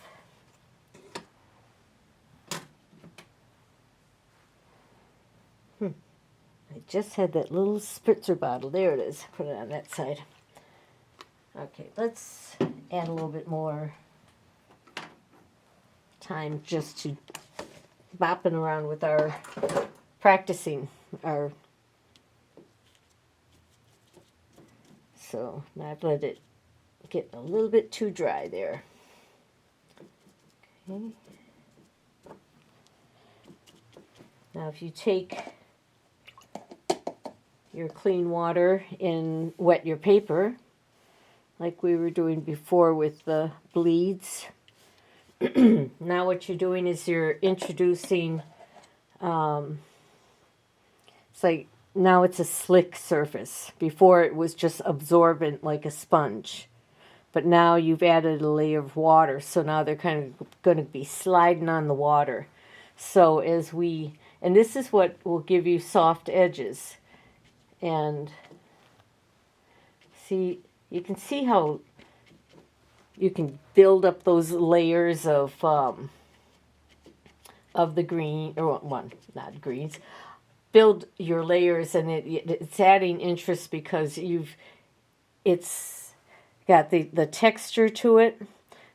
I just had that little spritzer bottle. There it is. Put it on that side. Okay, let's add a little bit more time just to bopping around with our practicing our. So now I've let it get a little bit too dry there. Okay. Now if you take your clean water and wet your paper, like we were doing before with the bleeds, now what you're doing is you're introducing, it's like, now it's a slick surface. Before it was just absorbent like a sponge. But now you've added a layer of water, so now they're kind of going to be sliding on the water. So and this is what will give you soft edges. And see, you can see how you can build up those layers of the green, or one, not greens. Build your layers, and it's adding interest because it's got the texture to it.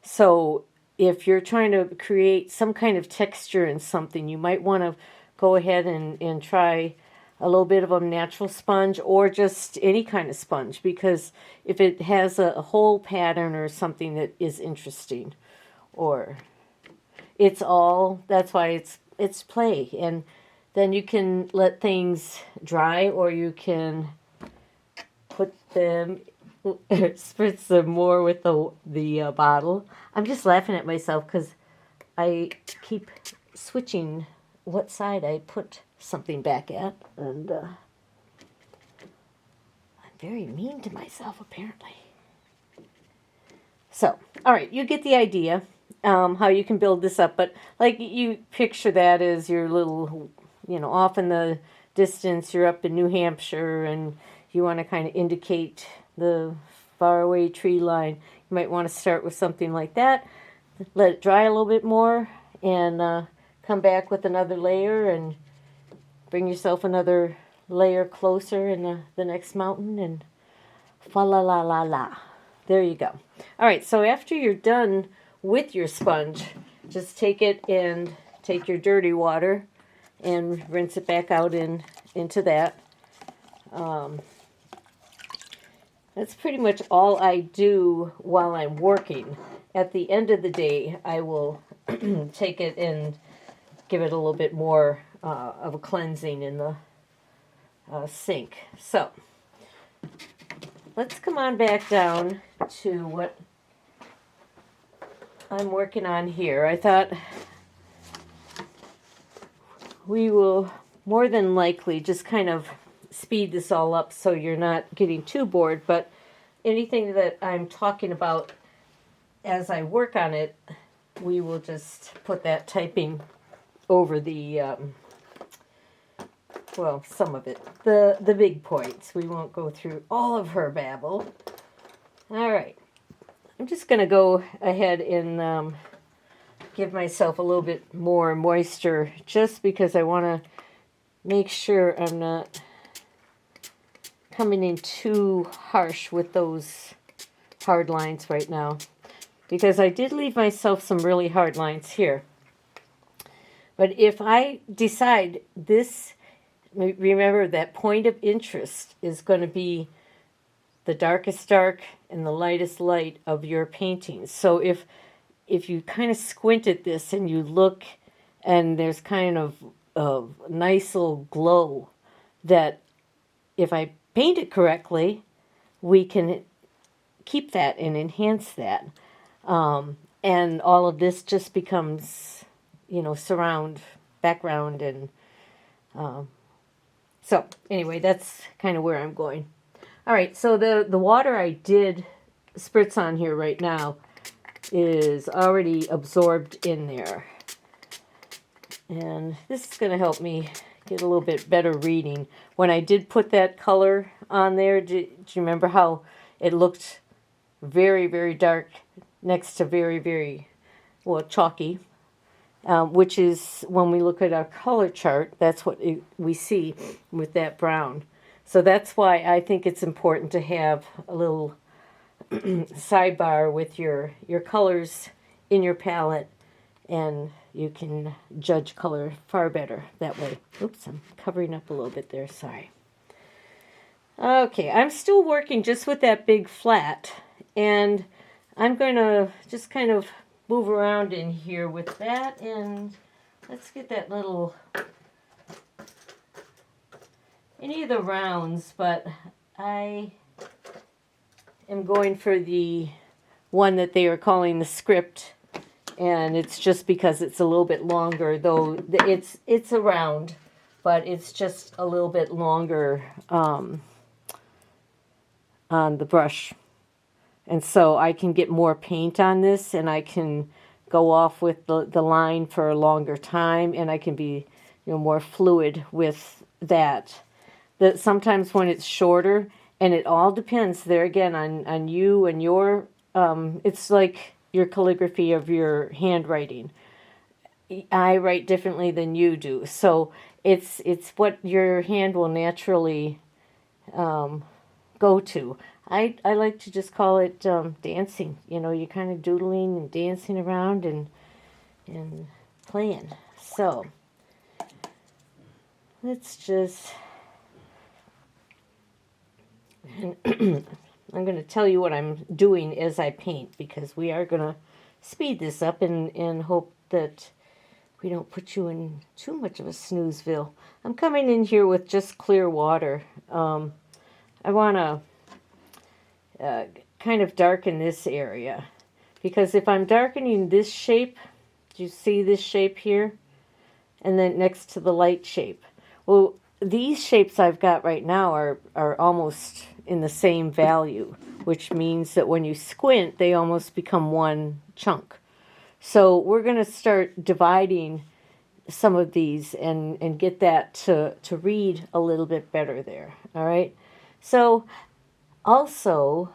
So if you're trying to create some kind of texture in something, you might want to go ahead and try a little bit of a natural sponge, or just any kind of sponge, because if it has a whole pattern or something that is interesting, or that's why it's play. And then you can let things dry, or you can put them, spritz them more with the bottle. I'm just laughing at myself because I keep switching what side I put something back at, and I'm very mean to myself apparently. So, all right, you get the idea how you can build this up, but like you picture that as your little, off in the distance, you're up in New Hampshire and you want to kind of indicate the faraway tree line. You might want to start with something like that, let it dry a little bit more, and come back with another layer and bring yourself another layer closer in the next mountain, and fa la la la la. There you go. All right, so after you're done with your sponge, just take it and take your dirty water and rinse it back out into that. That's pretty much all I do while I'm working. At the end of the day, I will take it and give it a little bit more of a cleansing in the sink. So let's come on back down to what I'm working on here. I thought we will more than likely just kind of speed this all up so you're not getting too bored, but anything that I'm talking about as I work on it, we will just put that typing over the some of it, the big points. We won't go through all of her babble. All right, I'm just going to go ahead and give myself a little bit more moisture, just because I want to make sure I'm not coming in too harsh with those hard lines right now, because I did leave myself some really hard lines here. But if I decide this, remember that point of interest is going to be the darkest dark and the lightest light of your paintings. So if you kind of squint at this and you look, and there's kind of nice little glow that if I paint it correctly, we can keep that and enhance that. And all of this just becomes, surround, background, and so anyway, that's kind of where I'm going. All right, so the water I did spritz on here right now is already absorbed in there. And this is going to help me get a little bit better reading. When I did put that color on there, do you remember how it looked very, very dark next to very, very, well, chalky? Which is, when we look at our color chart, that's what we see with that brown. So that's why I think it's important to have a little sidebar with your colors in your palette, and you can judge color far better that way. Oops, I'm covering up a little bit there, sorry. Okay, I'm still working just with that big flat, and I'm going to just kind of move around in here with that, and let's get that little, any of the rounds, but I am going for the one that they are calling the script, and it's just because it's a little bit longer, though it's a round, but it's just a little bit longer on the brush. And so I can get more paint on this, and I can go off with the line for a longer time, and I can be more fluid with that. That sometimes when it's shorter, and it all depends there again on you and your, it's like your calligraphy of your handwriting. I write differently than you do, so it's what your hand will naturally go to. I like to just call it dancing. You're kind of doodling and dancing around and playing. So let's just, and I'm going to tell you what I'm doing as I paint, because we are going to speed this up and hope that we don't put you in too much of a snoozeville. I'm coming in here with just clear water. I want to kind of darken this area, because if I'm darkening this shape, do you see this shape here? And then next to the light shape. Well, these shapes I've got right now are almost in the same value, which means that when you squint, they almost become one chunk. So we're going to start dividing some of these and get that to read a little bit better there. All right. So also,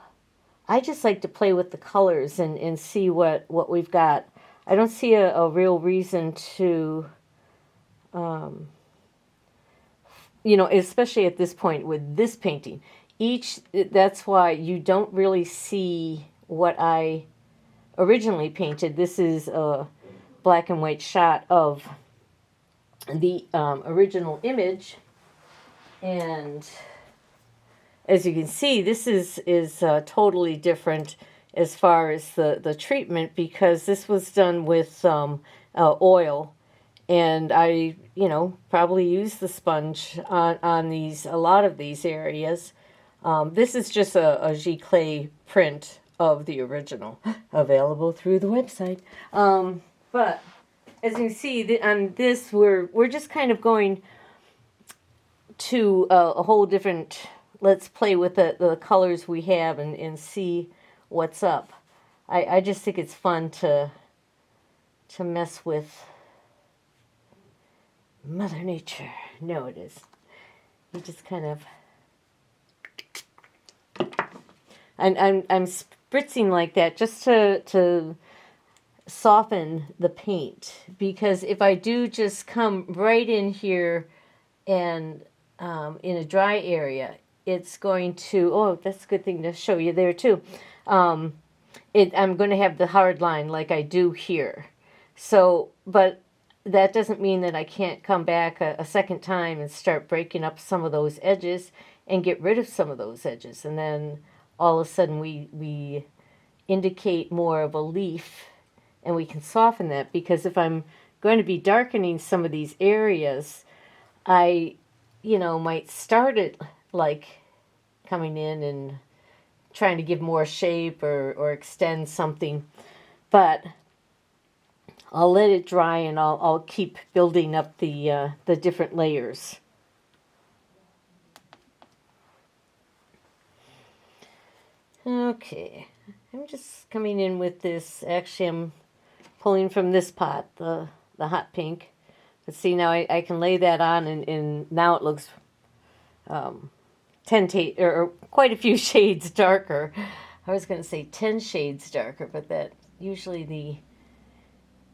I just like to play with the colors and see what we've got. I don't see a real reason to, especially at this point with this painting. That's why you don't really see what I originally painted. This is a black and white shot of the original image, and as you can see, this is totally different as far as the treatment, because this was done with oil, and I probably used the sponge on a lot of these areas. This is just a giclée print of the original, available through the website. But as you can see, on this, we're just kind of going to a whole different, let's play with the colors we have and see what's up. I just think it's fun to mess with Mother Nature. No, it is. You just kind of, I'm spritzing like that just to soften the paint, because if I do just come right in here and in a dry area, it's going to, oh, that's a good thing to show you there too. I'm going to have the hard line like I do here. So, but that doesn't mean that I can't come back a second time and start breaking up some of those edges and get rid of some of those edges. And then all of a sudden we indicate more of a leaf, and we can soften that, because if I'm going to be darkening some of these areas, I, might start it like coming in and trying to give more shape or extend something. But I'll let it dry and I'll keep building up the different layers. Okay, I'm just coming in with this. Actually, I'm pulling from this pot, the hot pink. But see, now I can lay that on, and now it looks 10 or quite a few shades darker. I was going to say 10 shades darker, but that usually the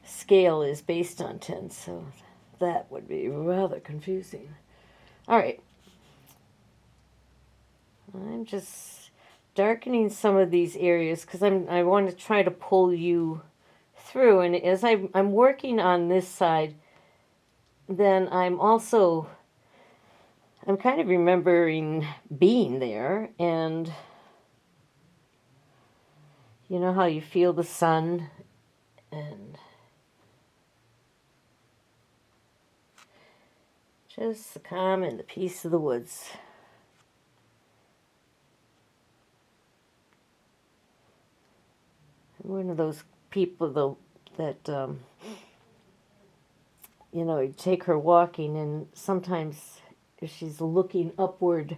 scale is based on 10, so that would be rather confusing. All right. I'm just darkening some of these areas because I want to try to pull you through. And as I'm working on this side, then I'm kind of remembering being there, and you know how you feel the sun and just the calm and the peace of the woods. I'm one of those people that you take her walking, and sometimes if she's looking upward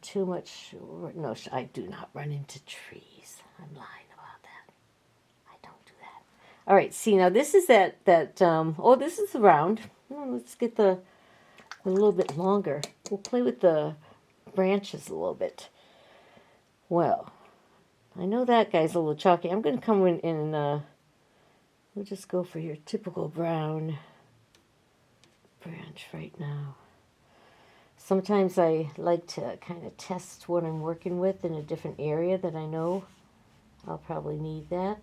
too much, no, I do not run into trees. I'm lying about that. I don't do that. All right, see, now this is this is the round. Let's get a little bit longer. We'll play with the branches a little bit. Well, I know that guy's a little chalky. I'm going to come in and we'll just go for your typical brown branch right now. Sometimes I like to kind of test what I'm working with in a different area that I know I'll probably need that.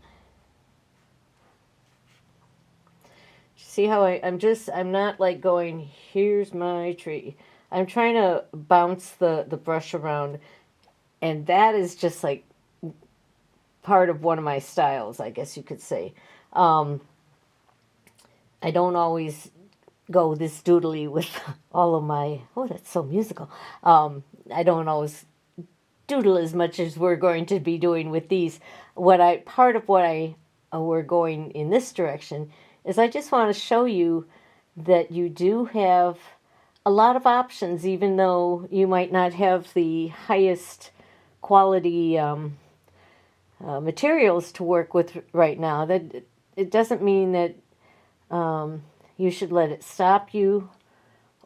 See how I'm not like going, here's my tree. I'm trying to bounce the brush around, and that is just like part of one of my styles, I guess you could say. I don't always go this doodly with all of my, oh, that's so musical. I don't always doodle as much as we're going to be doing with these. Part of what we're going in this direction is I just want to show you that you do have a lot of options, even though you might not have the highest quality materials to work with right now. That it doesn't mean that you should let it stop you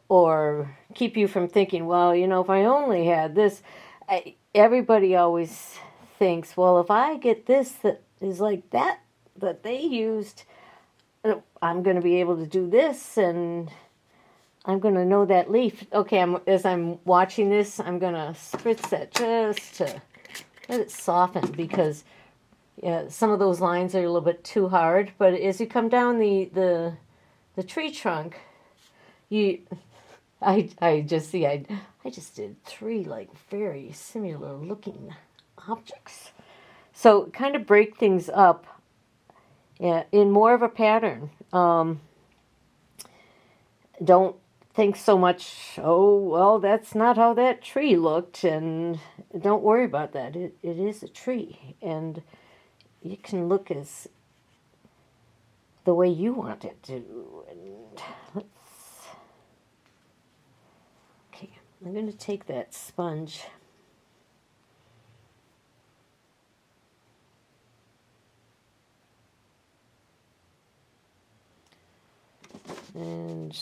or keep you from thinking, well, if I only had this. Everybody always thinks, well, if I get this that is like that they used, I'm going to be able to do this, and I'm going to know that leaf. Okay, as I'm watching this, I'm going to spritz that just to let it soften, because some of those lines are a little bit too hard. But as you come down the tree trunk, I just did 3 like very similar looking objects. So kind of break things up in more of a pattern. Don't think so much, oh, well, that's not how that tree looked, and don't worry about that. It is a tree, and you can look as the way you want it to. And I'm going to take that sponge and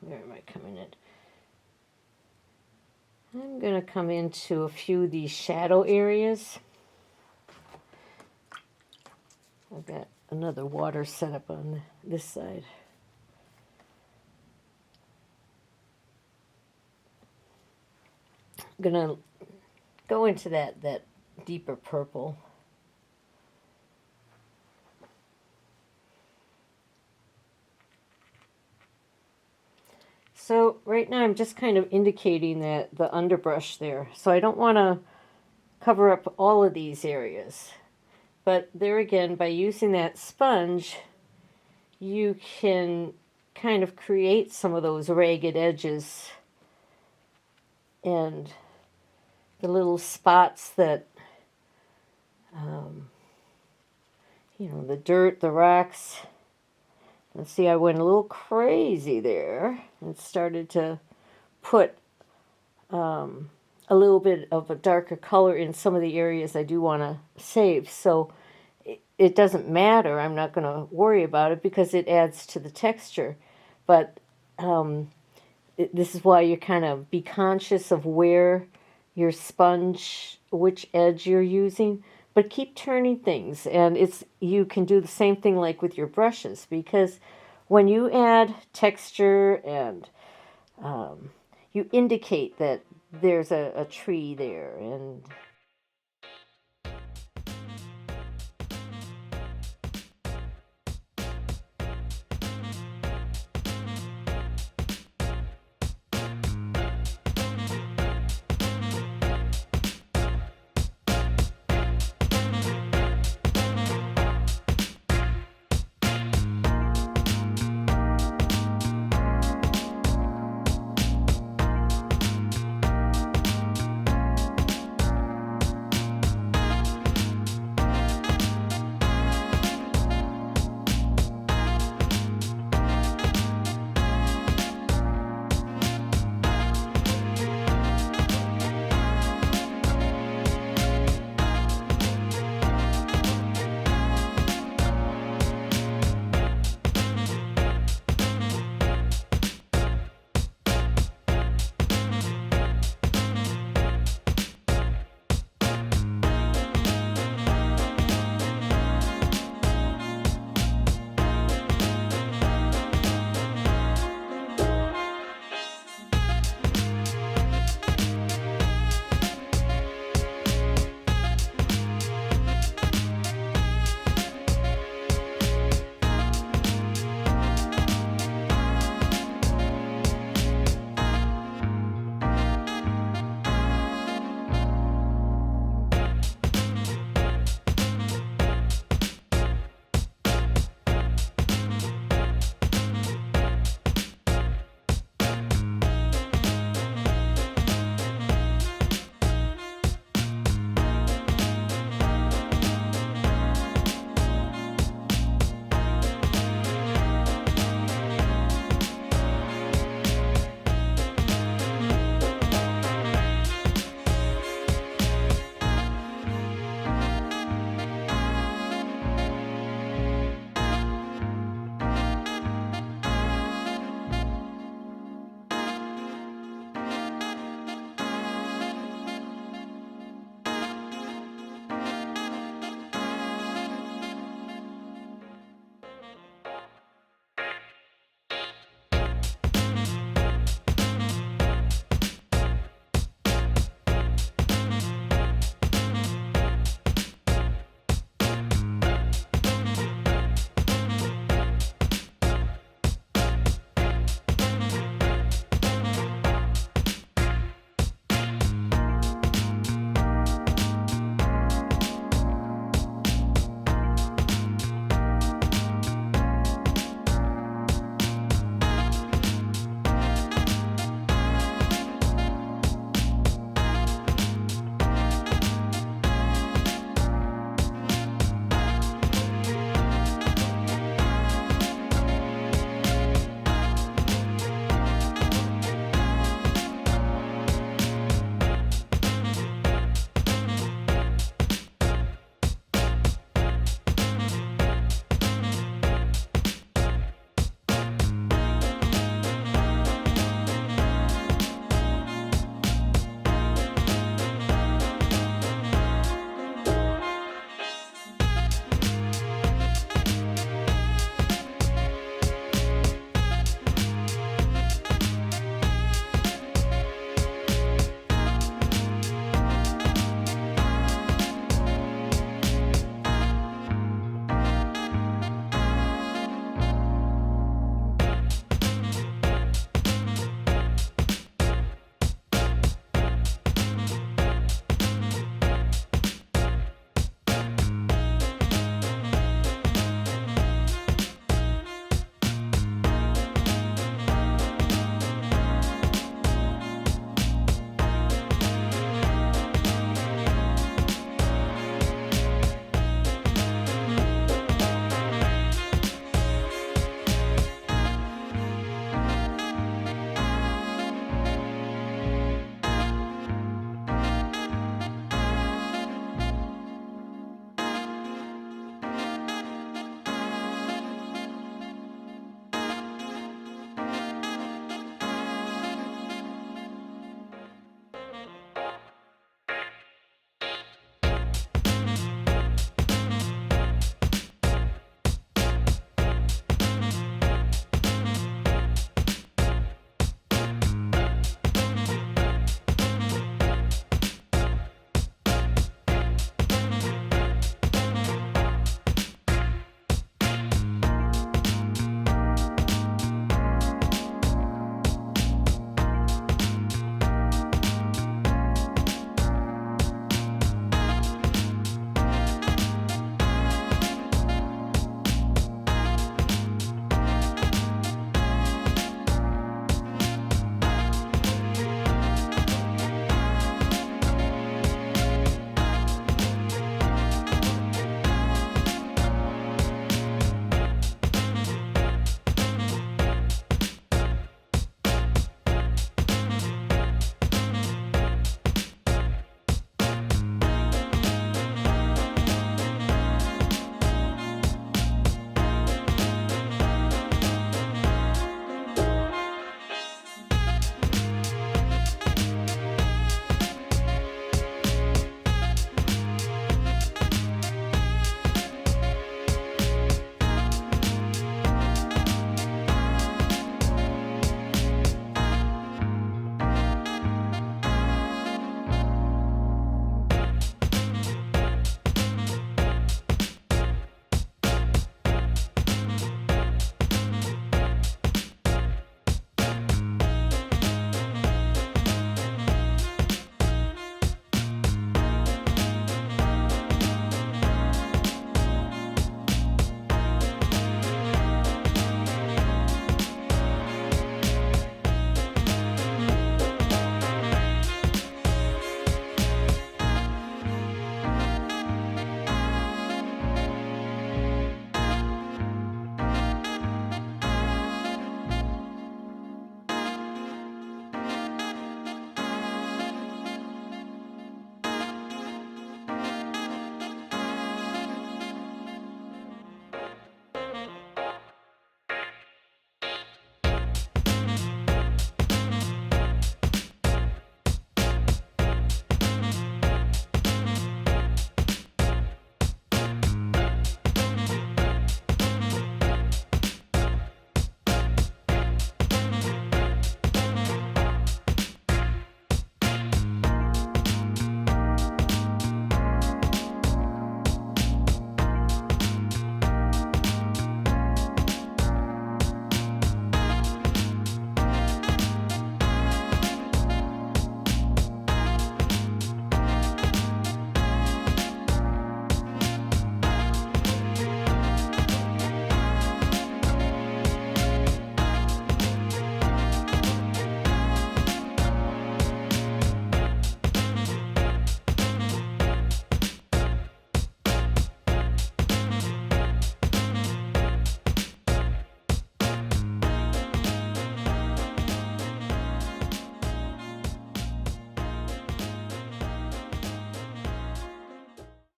where am I coming in? I'm going to come into a few of these shadow areas. I've got another water set up on this side. I'm going to go into that deeper purple. So right now I'm just kind of indicating that the underbrush there. So I don't want to cover up all of these areas. But there again, by using that sponge, you can kind of create some of those ragged edges and the little spots that, the dirt, the rocks. Let's see, I went a little crazy there and started to put a little bit of a darker color in some of the areas I do want to save. So it doesn't matter. I'm not going to worry about it because it adds to the texture. But this is why you kind of be conscious of where your sponge, which edge you're using. But keep turning things, and you can do the same thing like with your brushes, because when you add texture and you indicate that there's a tree there, and